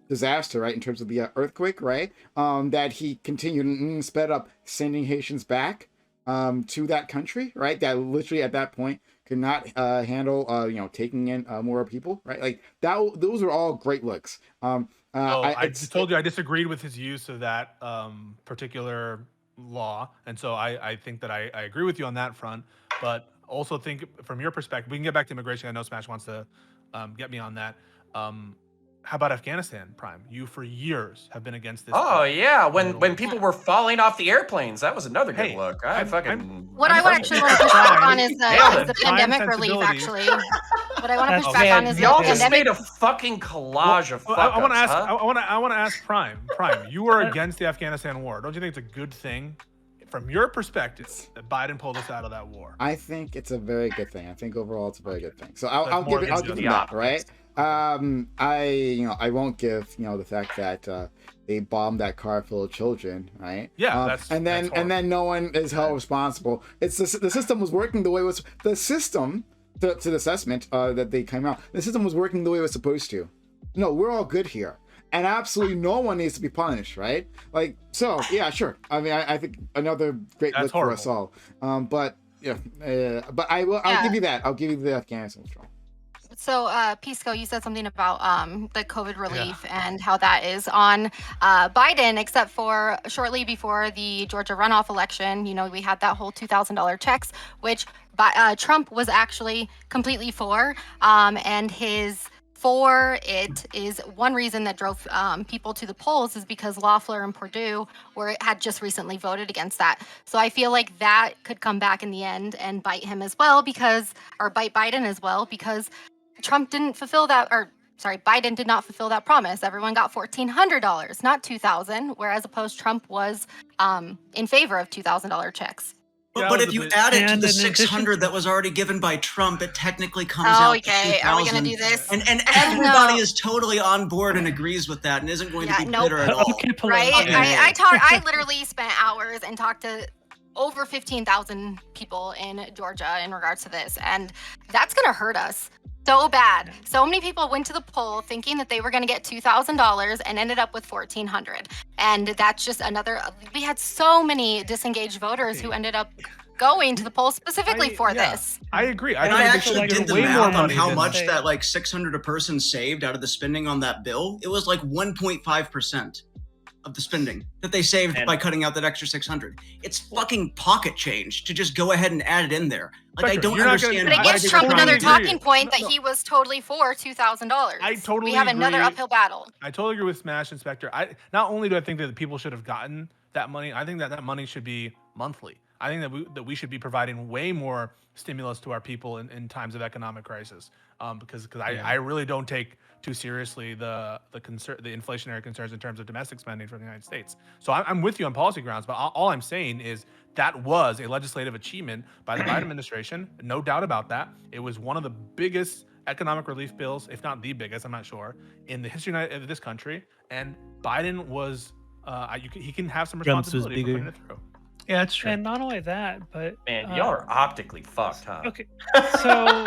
disaster, right, in terms of the earthquake, right? That he continued and sped up sending Haitians back to that country, right? That literally at that point could not handle taking in more people, right? Like that. Those are all great looks. I told you I disagreed with his use of that particular law, and so I think that I agree with you on that front, but also think from your perspective, we can get back to immigration. I know Smash wants to get me on that. How about Afghanistan, Prime? You for years have been against this. Oh yeah, when people were falling off the airplanes, that was another good look. What I actually want to push back on is the pandemic relief. Actually, what I want to push back on is y'all the just pandemic. made a fucking collage of fuck I want to ups, ask. huh? I want to ask Prime. Prime, you are against the Afghanistan war. Don't you think it's a good thing, from your perspective, that Biden pulled us out of that war? I think it's a very good thing. I think overall it's a very good thing. So I'll give it that, right? I won't give the fact that they bombed that car full of children, right? Yeah, and then no one is held responsible. It's the system was working the way it was. The system to the assessment that they came out. The system was working the way it was supposed to. No, we're all good here, and absolutely no one needs to be punished, right? Like, so yeah, sure. I mean, I think another great look for us all. But I'll give you that. I'll give you the Afghanistan withdrawal. So, Pisco, you said something about the COVID relief and how that is on Biden, except for shortly before the Georgia runoff election, we had that whole $2,000 checks, which Trump was actually completely for, and his for it is one reason that drove people to the polls is because Loeffler and Perdue had just recently voted against that. So I feel like that could come back in the end and bite him as well or bite Biden as well, because Trump didn't fulfill that, Biden did not fulfill that promise. Everyone got $1,400, not $2,000, whereas opposed Trump was in favor of $2,000 checks. But if you add it to the 600 that was already given by Trump, it technically comes out to 2,000. Are we going to do this? And everybody is totally on board and agrees with that and isn't going to be bitter at all. Right? I literally spent hours and talked to over 15,000 people in Georgia in regards to this, and that's going to hurt us. So bad. So many people went to the poll thinking that they were going to get $2,000 and ended up with $1,400. And that's just another. We had so many disengaged voters who ended up going to the poll specifically for this. I agree. And I actually did the way more math on money how than much they- that like 600 a person saved out of the spending on that bill. It was like 1.5% of the spending that they saved by cutting out that extra 600. It's fucking pocket change to just go ahead and add it in there. Like, I don't understand. But it why gives they're Trump trying another to do it. talking point that he was totally for $2,000. I totally We have another agree. uphill battle. I totally agree with Smash and Spectre. Not only do I think that the people should have gotten that money, I think that that money should be monthly. I think that we should be providing way more stimulus to our people in times of economic crisis. Because I really don't take too seriously the inflationary concerns in terms of domestic spending for the United States. So I'm with you on policy grounds, but all I'm saying is that was a legislative achievement by the Biden administration, no doubt about that. It was one of the biggest economic relief bills, if not the biggest, I'm not sure, in the history of this country. And Biden was, he can have some responsibility for putting it through. Yeah, that's true. And not only that, but Man, y'all are optically fucked, huh? okay. So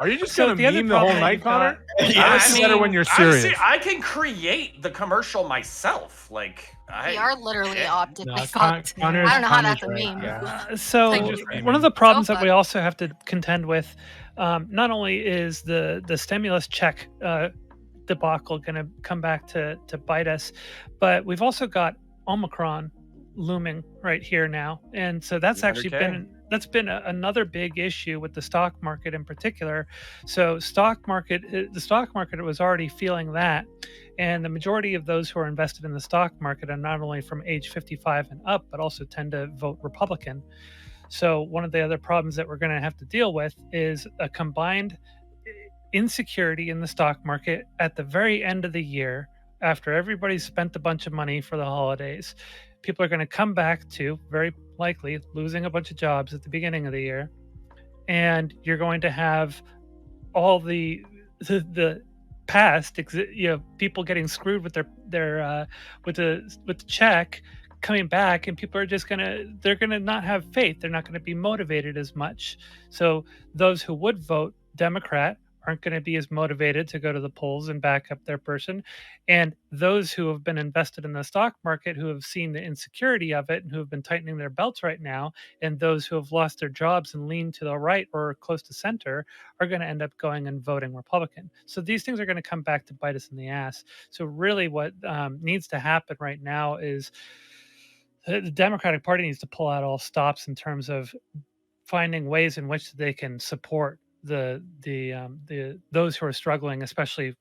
Are you just So gonna the other meme the whole problem night, we've got- Connor? Yeah, It's better when you're serious. I can create the commercial myself. Like, We are literally optically No, fucked. I Connor's- don't know how Connor's that's a right, meme. yeah. So Like, just one of the problems so that we fun. also have to contend with, not only is the stimulus check debacle going to come back to bite us, but we've also got Omicron looming right here now, and so that's actually 200K. been another big issue with the stock market in particular. So the stock market was already feeling that, and the majority of those who are invested in the stock market are not only from age 55 and up, but also tend to vote Republican. So one of the other problems that we're going to have to deal with is a combined insecurity in the stock market at the very end of the year, after everybody's spent a bunch of money for the holidays. People are going to come back to, very likely, losing a bunch of jobs at the beginning of the year, and you're going to have all the past, people getting screwed with their with the check coming back, and people are just they're gonna not have faith. They're not going to be motivated as much. So those who would vote Democrat aren't going to be as motivated to go to the polls and back up their person. And those who have been invested in the stock market, who have seen the insecurity of it and who have been tightening their belts right now, and those who have lost their jobs and lean to the right or close to center, are going to end up going and voting Republican. So these things are going to come back to bite us in the ass. So really what needs to happen right now is the Democratic Party needs to pull out all stops in terms of finding ways in which they can support the those who are struggling, especially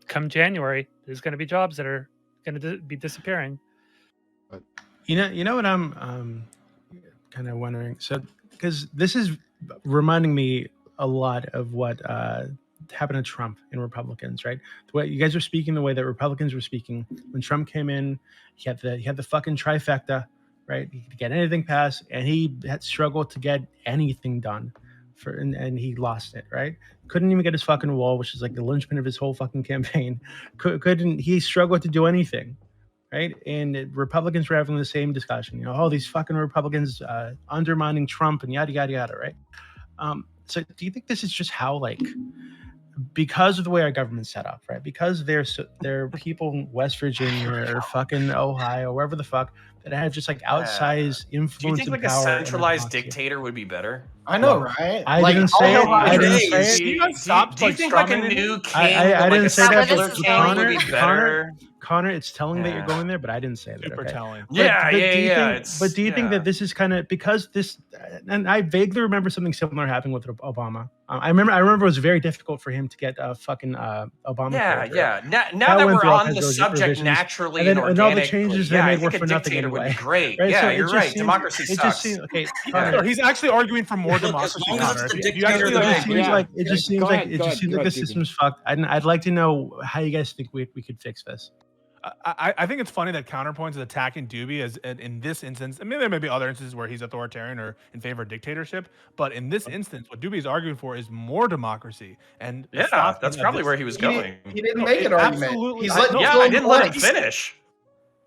come January. There's going to be jobs that are going to be disappearing. You know what I'm kind of wondering. So because this is reminding me a lot of what happened to Trump and Republicans, right? The way you guys are speaking, the way that Republicans were speaking when Trump came in, he had the fucking trifecta, right? He could get anything passed, and he had struggled to get anything done. And he lost it, right? Couldn't even get his fucking wall, which is like the linchpin of his whole fucking campaign. He struggled to do anything, right? And Republicans were having the same discussion, all these fucking Republicans undermining Trump and yada yada yada, right? So do you think this is just how, like, because of the way our government's set up, right? Because there are people in West Virginia or fucking Ohio, wherever the fuck, that have just like outsized influence. Do you think and like a power centralized dictator would be better? I know, right? I didn't say it. I didn't say it. Do you like, think like a strawman? new king, I didn't say that, but king Connor- would be better? Connor, it's telling that you're Yeah. going there, but I didn't say that. Super okay? telling. But- Yeah, but yeah, do you yeah. think- But do you think that this is kind of because this? And I vaguely remember something similar happening with Obama. I remember it was very difficult for him to get fucking Obama. Yeah. Now that went we're through all on kinds the of subject revisions. naturally And then- and all the organically, changes they yeah, made I were think a for nothing dictator would anyway. be great. Right? Yeah, So it you're just right. seems- Democracy it just sucks. seems okay. Or he's actually arguing for more democracy. long as it's Connor. the If you dictator actually that It like- just seems like it just seems Go like ahead, it go just ahead, seems go like the ahead, Stephen. system's fucked. I'd like to know how you guys think we could fix this. I think it's funny that Counterpoints is attacking Doobie as in this instance. I mean, there may be other instances where he's authoritarian or in favor of dictatorship, but in this instance, what Doobie is arguing for is more democracy. And Yeah, stopping that's of probably this- where he was going. He didn't No, make an it argument. absolutely- He's I- letting no, Yeah, fill I in didn't let him blanks. finish.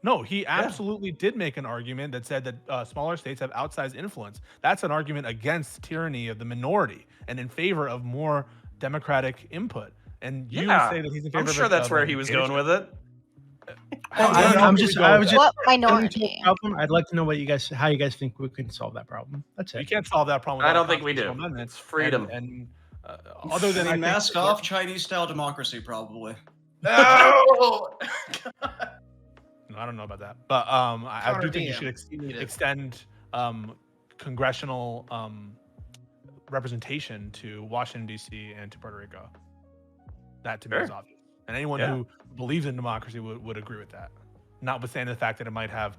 No, he absolutely did make an argument that said that smaller states have outsized influence. That's an argument against tyranny of the minority and in favor of more democratic input. And you Yeah, say that he's in favor I'm sure of that's of where he was going with it. I was just What minority. minority? I'd like to know how you guys think we can solve that problem. That's You it. can't solve that problem. I without don't think we do. constitutional amendments. It's freedom. And other than I mean, I think- mask off, Chinese-style democracy, probably. No. No, I don't know about that, but I do think you should extend congressional representation to Washington D.C. and to Puerto Rico. That to me is Sure. obvious, and anyone who believes in democracy would agree with that, notwithstanding the fact that it might have,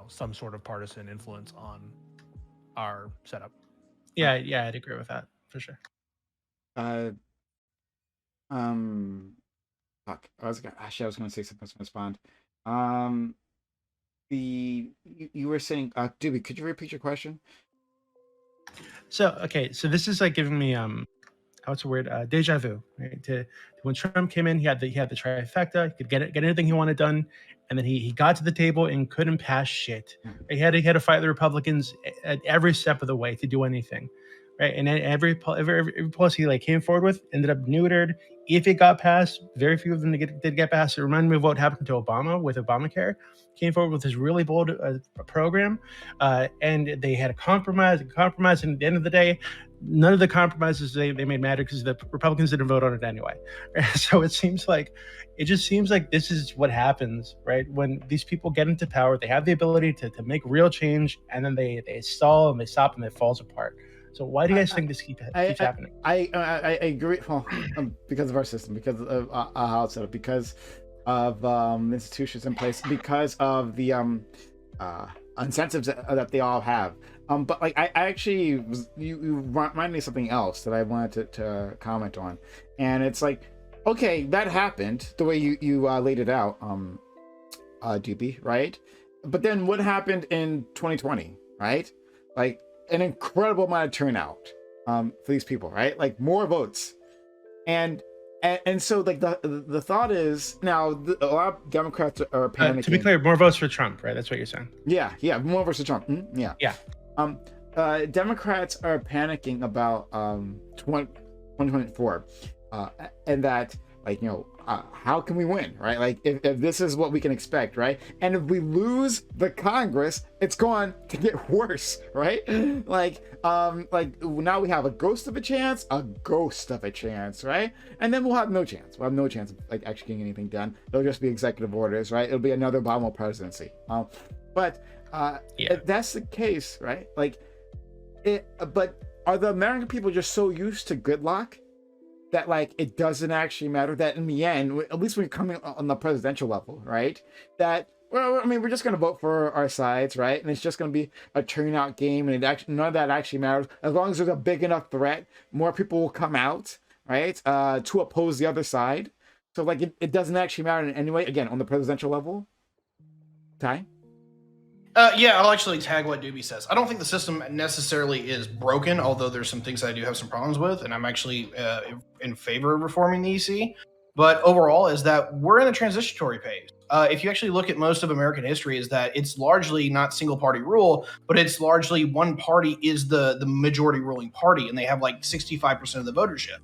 some sort of partisan influence on our setup. Yeah, I'd agree with that for sure. Fuck. I was gonna say something to respond. You were saying, Doobie, could you repeat your question? So this is like giving me what's the word? Deja vu. Right? To when Trump came in, he had the trifecta. He could get anything he wanted done, and then he got to the table and couldn't pass shit. He had to fight the Republicans at every step of the way to do anything, right? And every policy he came forward with ended up neutered. If it got passed, very few of them did get passed. It reminded me of what happened to Obama with Obamacare. Came forward with this really bold program, and they had a compromise, and at the end of the day, none of the compromises they made matter because the Republicans didn't vote on it anyway. So it just seems like this is what happens, right? When these people get into power, they have the ability to make real change, and then they stall and they stop and it falls apart. So why do you guys think this keeps happening? I agree. Well, because of our system, because of how it's set up, because of institutions in place, because of the incentives that they all have. But I actually you remind me of something else that I wanted to comment on, and it's like, okay, that happened the way you laid it out, Doobie, right? But then what happened in 2020, right? Like an incredible amount of turnout for these people, right? Like more votes, and so like the thought is now a lot of Democrats are panicking. To be clear, more votes for Trump, right? That's what you're saying. Yeah, more versus Trump. Yeah. Democrats are panicking about 2024, and that how can we win, right? Like if this is what we can expect, right? And if we lose the Congress, it's going to get worse, right? Like now we have a ghost of a chance, right? And then we'll have no chance. We'll have no chance of actually getting anything done. It'll just be executive orders, right? It'll be another Obama presidency. But if that's the case, right? But are the American people just so used to gridlock that it doesn't actually matter, that in the end, at least when you're coming on the presidential level, right, that we're just going to vote for our sides, right, and it's just going to be a turnout game, and none of that actually matters. As long as there's a big enough threat, more people will come out, right, to oppose the other side. So it doesn't actually matter in any way, again, on the presidential level. Ty? I'll actually tag what Doobie says. I don't think the system necessarily is broken, although there's some things I do have some problems with, and I'm actually in favor of reforming the EC. But overall, is that we're in a transitory phase. If you actually look at most of American history, is that it's largely not single party rule, but it's largely one party is the majority ruling party, and they have 65% of the votership.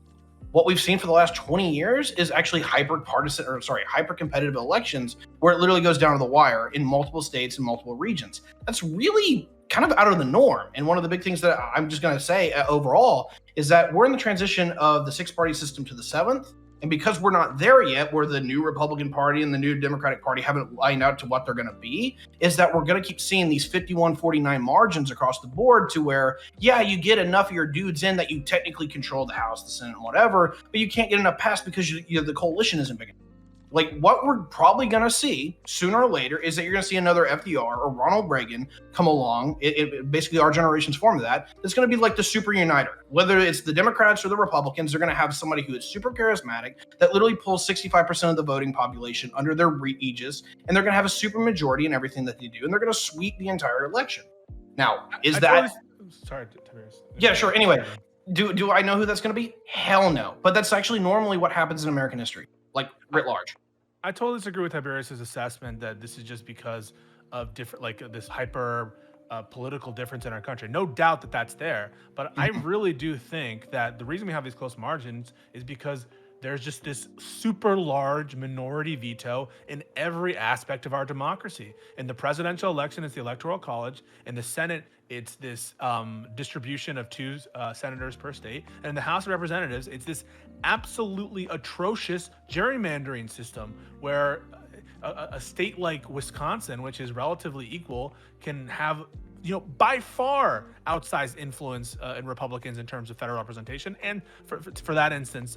What we've seen for the last 20 years is actually hyper competitive elections where it literally goes down to the wire in multiple states and multiple regions. That's really kind of out of the norm. And one of the big things that I'm just going to say overall is that we're in the transition of the 6-party system to the 7th. And because we're not there yet, where the new Republican Party and the new Democratic Party haven't lined out to what they're going to be, is that we're going to keep seeing these 51-49 margins across the board to where, you get enough of your dudes in that you technically control the House, the Senate, and whatever, but you can't get enough passed because the coalition isn't big enough. What we're probably going to see sooner or later is that you're going to see another FDR or Ronald Reagan come along. It basically, our generation's form of that. It's going to be like the super uniter. Whether it's the Democrats or the Republicans, they're going to have somebody who is super charismatic that literally pulls 65% of the voting population under their aegis, and they're going to have a super majority in everything that they do, and they're going to sweep the entire election. Now, Sorry, Tiberius. Yeah, sure. Anyway, do I know who that's going to be? Hell no. But that's actually normally what happens in American history, writ large. I totally disagree with Tiberius's assessment that this is just because of different, this hyper political difference in our country. No doubt that that's there, but I really do think that the reason we have these close margins is because there's just this super large minority veto in every aspect of our democracy. In the presidential election, it's the Electoral College. In the Senate, it's this distribution of 2 senators per state. And in the House of Representatives, it's this absolutely atrocious gerrymandering system where a state like Wisconsin, which is relatively equal, can have, by far outsized influence in Republicans in terms of federal representation, and for that instance,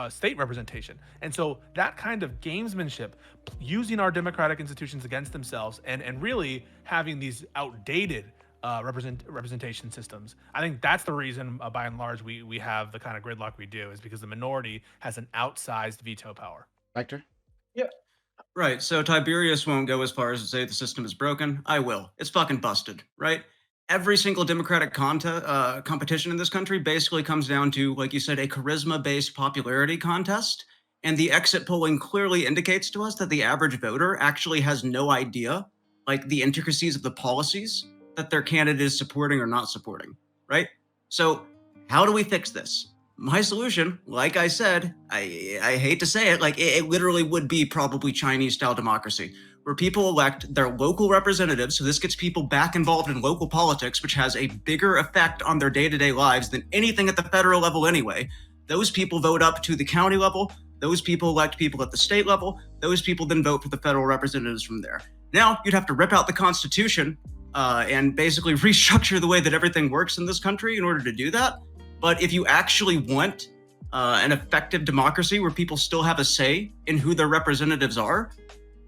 state representation. And so that kind of gamesmanship, using our democratic institutions against themselves, and really having these outdated representation systems, I think that's the reason, by and large, we have the kind of gridlock we do, is because the minority has an outsized veto power. Vector? Yeah. Right, so Tiberius won't go as far as to say the system is broken. I will. It's fucking busted, right? Every single Democratic competition in this country basically comes down to, like you said, a charisma-based popularity contest. And the exit polling clearly indicates to us that the average voter actually has no idea, like, the intricacies of the policies that their candidate is supporting or not supporting, right? So how do we fix this? My solution, like I said, I hate to say it, like it literally would be probably Chinese-style democracy, where people elect their local representatives. So this gets people back involved in local politics, which has a bigger effect on their day-to-day lives than anything at the federal level anyway. Those people vote up to the county level. Those people elect people at the state level. Those people then vote for the federal representatives from there. Now you'd have to rip out the Constitution and basically restructure the way that everything works in this country in order to do that. But if you actually want an effective democracy where people still have a say in who their representatives are,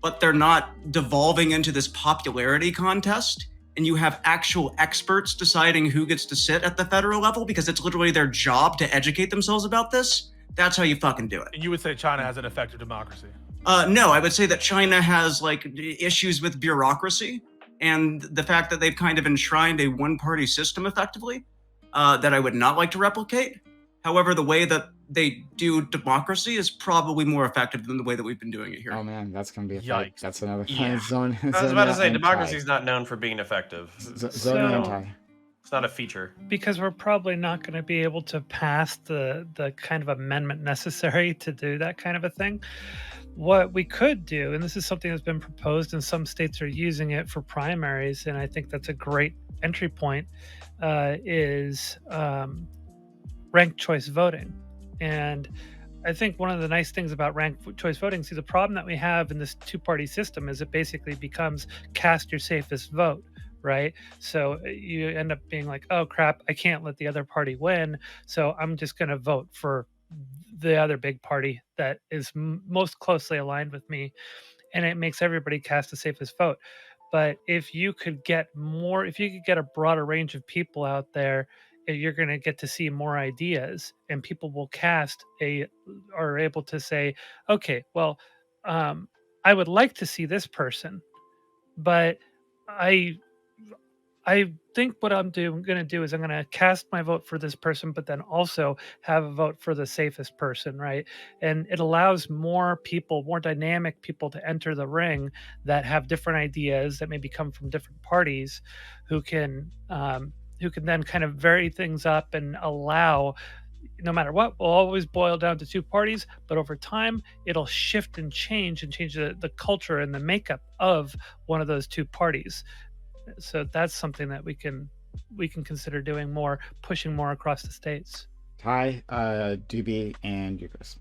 but they're not devolving into this popularity contest, and you have actual experts deciding who gets to sit at the federal level because it's literally their job to educate themselves about this, that's how you fucking do it. And you would say China has an effective democracy? No, I would say that China has like issues with bureaucracy and the fact that they've kind of enshrined a one-party system effectively. That I would not like to replicate. However, the way that they do democracy is probably more effective than the way that we've been doing it here. Oh man, that's gonna be a Yikes. fight. That's another Yeah. zone. I was about to say, democracy is not known for being effective. Zone anti. It's not a feature. Because we're probably not going to be able to pass the kind of amendment necessary to do that kind of a thing. What we could do, and this is something that's been proposed, and some states are using it for primaries, and I think that's a great entry point, is ranked choice voting. And I think one of the nice things about ranked choice voting, see, the problem that we have in this two-party system is it basically becomes cast your safest vote, right? So you end up being like, oh crap, I can't let the other party win, so I'm just going to vote for the other big party that is most closely aligned with me, and it makes everybody cast the safest vote. But if you could get a broader range of people out there, you're going to get to see more ideas, and people will are able to say, okay, well, I would like to see this person, but I think what I'm going to do is I'm going to cast my vote for this person, but then also have a vote for the safest person, right? And it allows more people, more dynamic people to enter the ring that have different ideas that maybe come from different parties, who can then kind of vary things up and allow, no matter what, will always boil down to two parties, but over time it'll shift and change the culture and the makeup of one of those two parties. So that's something that we can consider doing more, pushing more across the states. Ty, Doobie, and Yukos.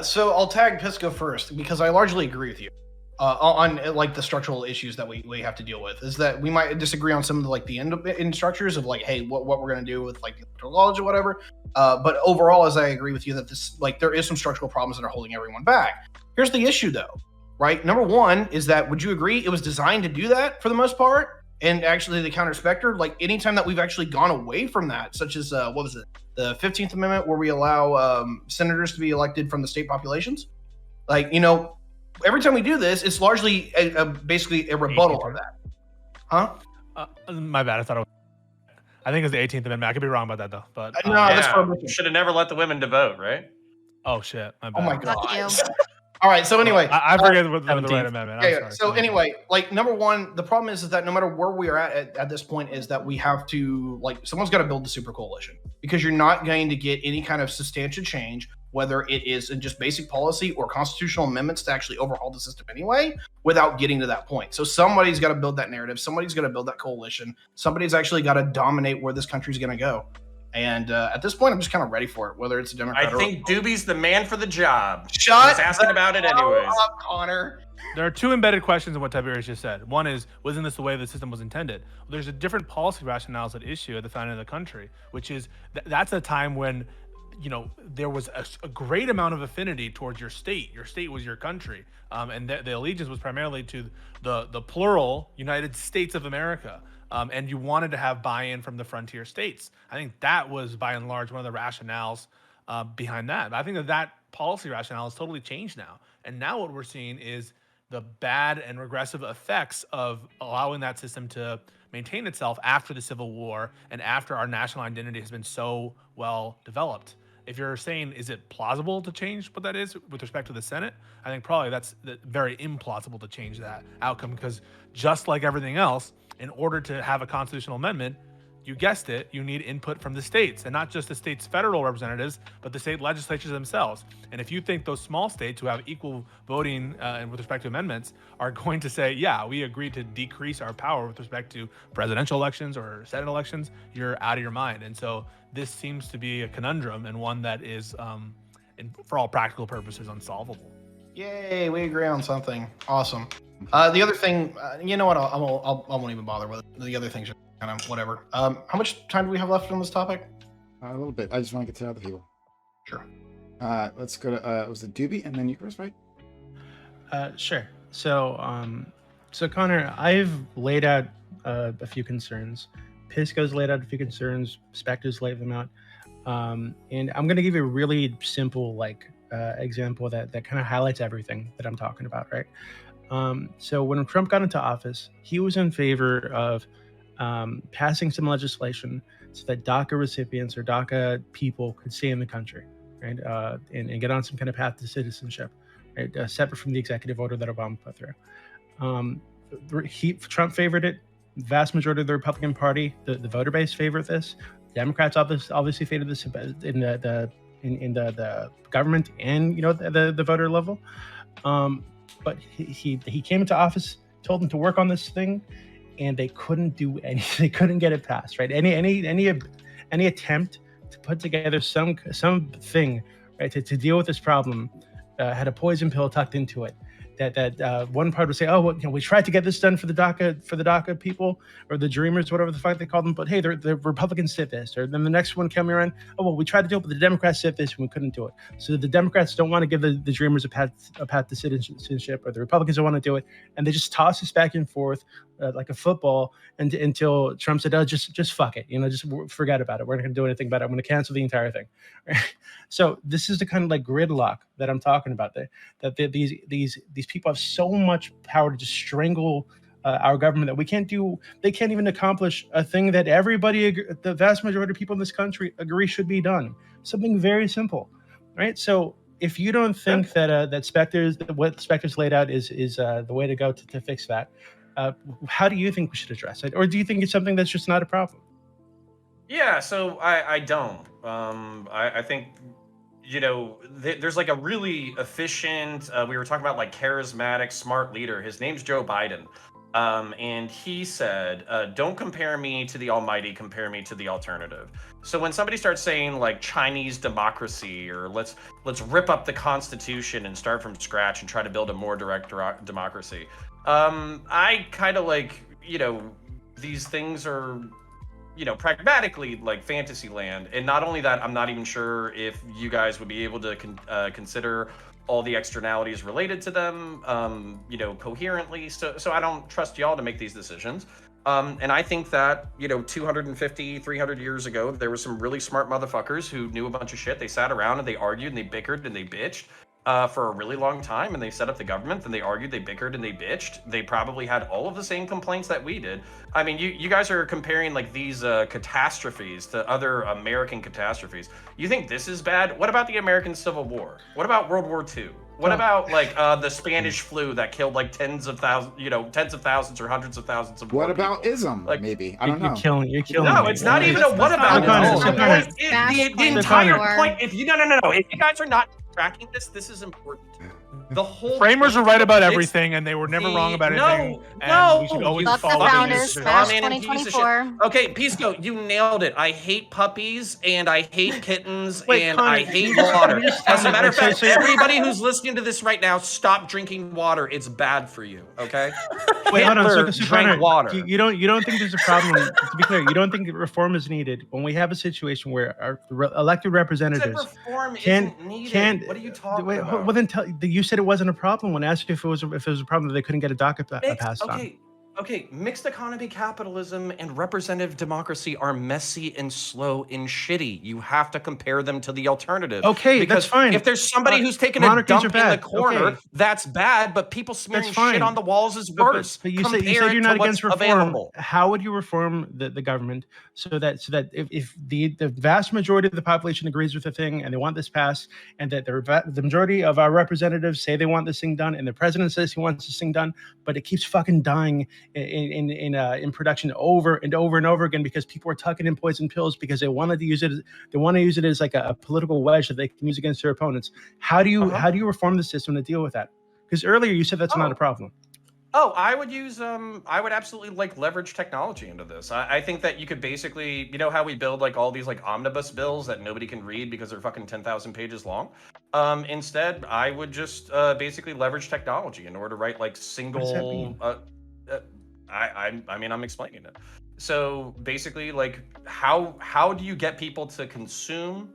So I'll tag Pisco first because I largely agree with you on like the structural issues that we have to deal with. Is that we might disagree on some of the, like the end structures of like, hey, what we're gonna do with like the electoral college or whatever. But overall, as I agree with you that this, like, there is some structural problems that are holding everyone back. Here's the issue though. Right. Number one is that, would you agree it was designed to do that for the most part? And actually the counter specter, like anytime that we've actually gone away from that, such as what was it? The 15th Amendment, where we allow senators to be elected from the state populations. Like, every time we do this, it's largely basically a rebuttal of that. Huh? My bad. I think it was the 18th Amendment. I could be wrong about that though. But no, that's should have never let the women to vote, right? Oh shit. My bad. Oh my Fuck god. you. All right. So anyway, I forget what the 17th. right amendment. yeah, I'm yeah. sorry. So anyway, like number one, the problem is that no matter where we are at this point, is that we have to someone's got to build the super coalition, because you're not going to get any kind of substantial change, whether it is in just basic policy or constitutional amendments to actually overhaul the system anyway, without getting to that point. So somebody's got to build that narrative. Somebody's got to build that coalition. Somebody's actually got to dominate where this country's going to go. And at this point, I'm just kind of ready for it, whether it's a Democrat I think Doobie's the man for the job. Shut He's asking about it anyways. up, Connor. There are two embedded questions in what Tiberius just said. One is, wasn't this the way the system was intended? Well, there's a different policy rationales at issue at the founding of the country, which is that's a time when, there was a great amount of affinity towards your state. Your state was your country, and the allegiance was primarily to the plural United States of America. And you wanted to have buy-in from the frontier states. I think that was, by and large, one of the rationales behind that. I think that policy rationale has totally changed now. And now what we're seeing is the bad and regressive effects of allowing that system to maintain itself after the Civil War and after our national identity has been so well developed. If you're saying, is it plausible to change what that is with respect to the Senate? I think probably that's very implausible to change that outcome, because just like everything else, in order to have a constitutional amendment, you guessed it, you need input from the states, and not just the states' federal representatives, but the state legislatures themselves. And if you think those small states who have equal voting with respect to amendments are going to say, yeah, we agree to decrease our power with respect to presidential elections or Senate elections, you're out of your mind. And so this seems to be a conundrum, and one that is, for all practical purposes, unsolvable. Yay, we agree on something. Awesome. The other thing, you know what? I won't even bother with it. The other things are kind of whatever. How much time do we have left on this topic? A little bit. I just want to get to other people. Sure. Let's go to was it Doobie and then you first, right? Sure. So, so Connor, I've laid out a few concerns. Pisco's laid out a few concerns. Specter's laid them out. And I'm going to give you a really simple example that kind of highlights everything that I'm talking about, right? So when Trump got into office, he was in favor of passing some legislation so that DACA recipients or DACA people could stay in the country, right? And get on some kind of path to citizenship, right? Separate from the executive order that Obama put through. Trump favored it. The vast majority of the Republican Party, the voter base, favored this. Democrats obviously favored this in the government and the voter level. But he came into office, told them to work on this thing, and they couldn't do anything. They couldn't get it passed, right? Any attempt to put together something, right, to deal with this problem had a poison pill tucked into it. That one part would say, oh, well, we tried to get this done for the DACA people or the Dreamers, whatever the fuck they call them, but hey, the Republicans did this. Or then the next one coming around, oh, well, we tried to do it, but the Democrats did this and we couldn't do it. So the Democrats don't want to give the Dreamers a path to citizenship, or the Republicans don't want to do it, and they just toss us back and forth like a football until Trump said, oh, just fuck it, just forget about it. We're not going to do anything about it. I'm going to cancel the entire thing. So this is the kind of gridlock that I'm talking about. That these people have so much power to just strangle our government that they can't even accomplish a thing that the vast majority of people in this country agree should be done. Something very simple, right? So if you don't think that what Specter's laid out is the way to go to fix that, how do you think we should address it? Or do you think it's something that's just not a problem? Yeah, so I don't. I think, there's a really efficient, we were talking about charismatic, smart leader. His name's Joe Biden. And he said, don't compare me to the almighty, compare me to the alternative. So when somebody starts saying Chinese democracy, or let's rip up the Constitution and start from scratch and try to build a more direct democracy, I kind of these things are, pragmatically fantasy land. And not only that, I'm not even sure if you guys would be able to consider all the externalities related to them, coherently. So I don't trust y'all to make these decisions. And I think that, 250, 300 years ago, there were some really smart motherfuckers who knew a bunch of shit. They sat around and they argued and they bickered and they bitched for a really long time, and they set up the government, and they argued, they bickered, and they bitched. They probably had all of the same complaints that we did. I mean, you guys are comparing these catastrophes to other American catastrophes. You think this is bad? What about the American Civil War? What about World War II? What about like the Spanish flu that killed like tens of thousands or hundreds of thousands of What more about people? ism? Like, maybe I don't know. You're killing No, me. it's not even a what about. The entire point. If you no. If you guys are not tracking this is important. The whole Framers are right about it's- everything, and they were never wrong about no, anything. no, And we should always Fuck the follow founders. the Smash Strawman and piece of 2024. Okay, Pisco, you nailed it. I hate puppies and I hate kittens Wait, and Connor, I hate you just- water. you just- As a matter of so- fact, so- everybody who's listening to this right now, stop drinking water. It's bad for you. Okay. Wait, hold on. Hitler So drank Connor, water. you don't think there's a problem? To be clear, you don't think reform is needed when we have a situation where our elected representatives Reform can't- isn't needed. can't- What are you talking wait, about? well then you said it wasn't a problem when asked if it was a problem that they couldn't get a docket passed on. Okay, mixed economy capitalism and representative democracy are messy and slow and shitty. You have to compare them to the alternative. Okay, because that's fine. If there's somebody who's taking a Monarchies dump are in the bad. corner, Okay. that's bad, but people smearing That's fine. shit on the walls is worse. But you Compare said it you're to not what's against reform. available. How would you reform the government so that if the vast majority of the population agrees with the thing and they want this passed, and that the majority of our representatives say they want this thing done, and the president says he wants this thing done, but it keeps fucking dying in production over and over and over again because people are tucking in poison pills because they wanted to use it. They want to use it as like a political wedge that they can use against their opponents. How do you reform the system to deal with that? Because earlier you said that's not a problem. Oh, I would use I would absolutely like leverage technology into this. I think that you could basically, you know how we build like all these like omnibus bills that nobody can read because they're fucking 10,000 pages long. Instead, I would just basically leverage technology in order to write like single. What does that mean? I mean, I'm explaining it. So basically, like how do you get people to consume,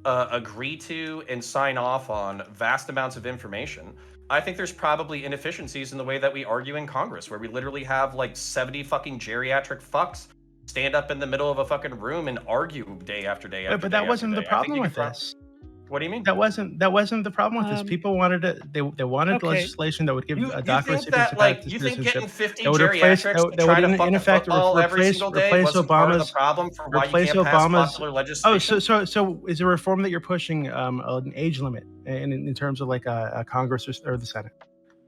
agree to, and sign off on vast amounts of information? I think there's probably inefficiencies in the way that we argue in Congress, where we literally have like 70 fucking geriatric fucks stand up in the middle of a fucking room and argue day after day after But day that wasn't after the day. I think problem you with could this. What do you mean? That wasn't the problem with this. People wanted they wanted Okay. legislation that would give You DACA think recipients that a like path to you think citizenship. getting 50 That would replace- geriatrics that to try would to fuck in a effect football every replace single day wasn't part of the problem for why you can't pass popular legislation? Oh, so is a reform that you're pushing an age limit in terms of like a Congress or the Senate?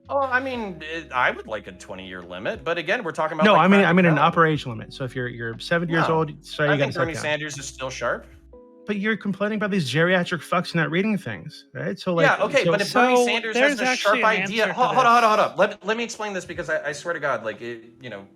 Oh, I mean, I would like a 20-year limit, but again, we're talking about. No, like, I mean an practicality. upper age limit. So if you're 7 years No. old, sorry, I you got think to Bernie down. Sanders is still sharp. But you're complaining about these geriatric fucks not reading things, right? So like, Yeah, okay, so- but if Bernie So Sanders there's has a actually sharp an idea, answer to hold on. Let me explain this because I swear to God, like,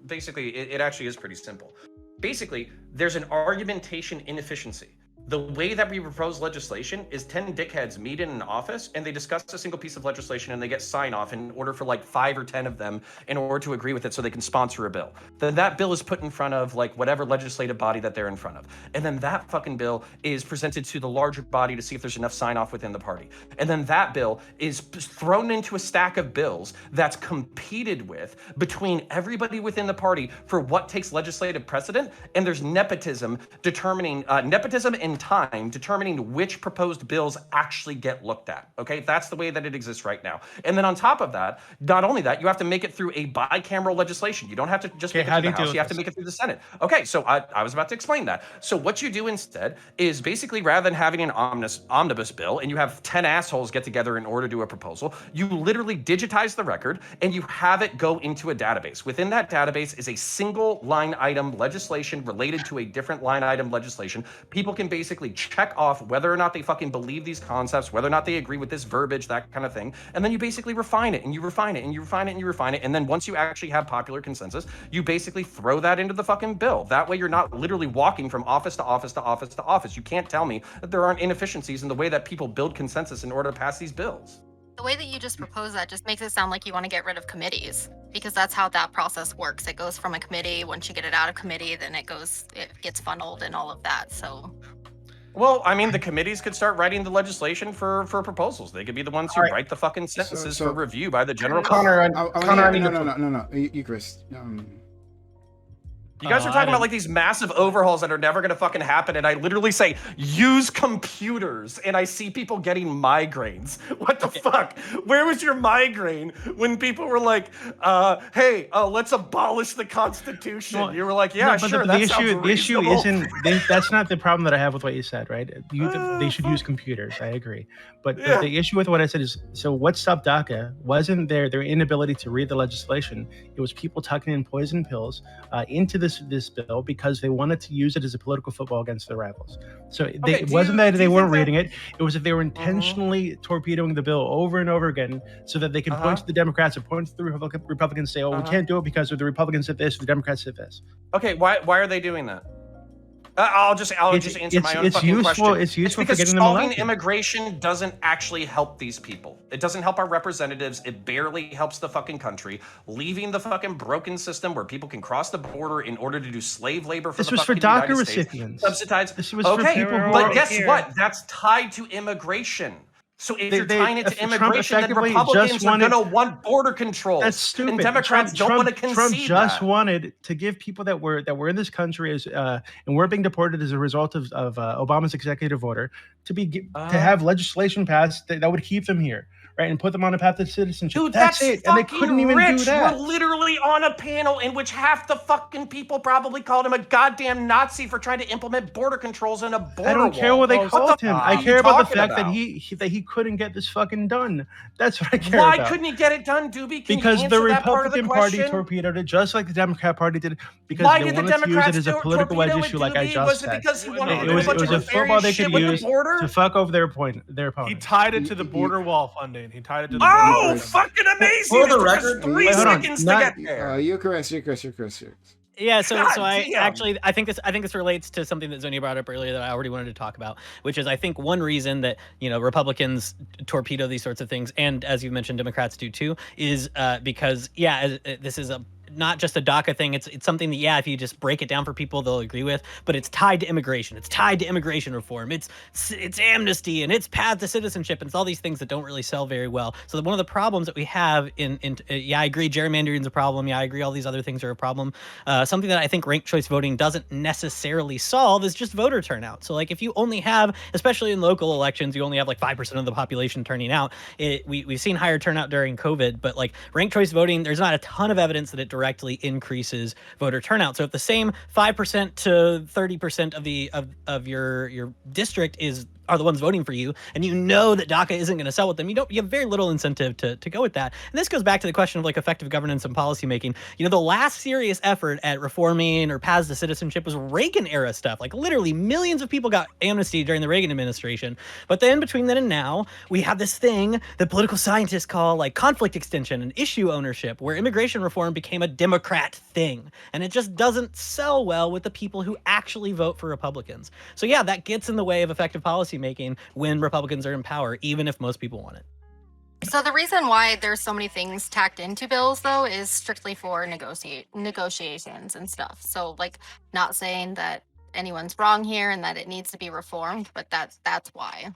basically, it actually is pretty simple. Basically, there's an argumentation inefficiency. The way that we propose legislation is 10 dickheads meet in an office and they discuss a single piece of legislation and they get sign off in order for like 5 or 10 of them in order to agree with it so they can sponsor a bill. Then that bill is put in front of like whatever legislative body that they're in front of. And then that fucking bill is presented to the larger body to see if there's enough sign off within the party. And then that bill is thrown into a stack of bills that's competed with between everybody within the party for what takes legislative precedent. And there's nepotism determining nepotism and time determining which proposed bills actually get looked at. Okay, that's the way that it exists right now. And then on top of that, not only that, you have to make it through a bicameral legislation. You don't have to just make it through the House. You have to make it through the Senate. Okay, so I was about to explain that. So what you do instead is basically rather than having an omnibus bill and you have 10 assholes get together in order to do a proposal, you literally digitize the record and you have it go into a database. Within that database is a single line item legislation related to a different line item legislation. People can basically check off whether or not they fucking believe these concepts, whether or not they agree with this verbiage, that kind of thing. And then you basically refine it and you refine it and you refine it and you refine it. And then once you actually have popular consensus, you basically throw that into the fucking bill. That way you're not literally walking from office to office to office to office. You can't tell me that there aren't inefficiencies in the way that people build consensus in order to pass these bills. The way that you just proposed that just makes it sound like you want to get rid of committees, because that's how that process works. It goes from a committee. Once you get it out of committee, then it gets funneled and all of that. So. Well, I mean, the committees could start writing the legislation for proposals. They could be the ones who write the fucking sentences for review by the general. Connor, No, you, Chris. You guys are talking about like these massive overhauls that are never going to fucking happen, and I literally say use computers, and I see people getting migraines. What the fuck? Where was your migraine when people were like, "Hey, let's abolish the Constitution"? Well, you were like, "Yeah, but sure." the That issue, sounds the issue reasonable. isn't. That's not the problem that I have with what you said, right? They should use computers. I agree, but the issue with what I said is, so what stopped DACA wasn't their inability to read the legislation. It was people tucking in poison pills into this bill because they wanted to use it as a political football against their rivals. So it wasn't that they weren't reading it. It was that they were intentionally torpedoing the bill over and over again so that they can point to the Democrats or point to the Republicans and say, oh, we can't do it because the Republicans did this, the Democrats did this. Okay, why are they doing that? I'll just answer my own fucking question. It's useful because for getting them solving elected. immigration doesn't actually help these people. It doesn't help our representatives. It barely helps the fucking country. Leaving the fucking broken system where people can cross the border in order to do slave labor for This the was for fucking DACA United States. recipients. Subsidized. This was for people who but are guess here. what? That's tied to immigration. So if you're tying it to Trump immigration, then effectively Republicans just are wanted- going to want border controls. That's stupid. And Democrats don't want to concede Trump just that. wanted to give people that were in this country as and were being deported as a result of Obama's executive order to have legislation passed that would keep them here, right, and put them on a path to citizenship. Dude, that's that's it, and they couldn't even rich. do that. We're literally on a panel in which half the fucking people probably called him a goddamn Nazi for trying to implement border controls and a border I don't care wall. what they What called the him. fuck I are you care about the talking fact about? that he couldn't get this fucking done. That's what I care Why about. couldn't he get it done, Doobie? Can Because you the answer that part of the Republican Party question? torpedoed it just like the Democrat Party did, because Why they did the wanted to use Democrats it as a political wedge torpedo it, issue, like I Doobie? just Was it said. because he wanted to It do was a bunch a of football nefarious they shit could with the use border? to fuck over their opponent. He tied it to the border wall funding. He tied it to the Oh, border wall. fucking amazing! For the It took us record, 3 hold on, seconds not- to get there. You're Chris. Yeah, so God I damn. actually I think this relates to something that Zonia brought up earlier that I already wanted to talk about, which is I think one reason that Republicans torpedo these sorts of things, and as you mentioned, Democrats do too, is because this is not just a DACA thing. It's something that if you just break it down for people, they'll agree with. But it's tied to immigration. It's tied to immigration reform. It's amnesty and it's path to citizenship and it's all these things that don't really sell very well. So one of the problems that we have I agree, gerrymandering's a problem. I agree, all these other things are a problem. Something that I think ranked choice voting doesn't necessarily solve is just voter turnout. So like if you only have, especially in local elections, you only have like 5% of the population turning out. We've seen higher turnout during COVID, but like ranked choice voting, there's not a ton of evidence that it directly increases voter turnout. So if the same 5% to 30% of your district are the ones voting for you, and you know that DACA isn't going to sell with them, you have very little incentive to go with that. And this goes back to the question of like effective governance and policy making. The last serious effort at reforming or paths to citizenship was Reagan era stuff. Like literally millions of people got amnesty during the Reagan administration. But then between then and now, we have this thing that political scientists call like conflict extension and issue ownership, where immigration reform became a Democrat thing. And it just doesn't sell well with the people who actually vote for Republicans. So that gets in the way of effective policy making when Republicans are in power, even if most people want it. So the reason why there's so many things tacked into bills, though, is strictly for negotiations and stuff. So, like, not saying that anyone's wrong here and that it needs to be reformed, but that's why.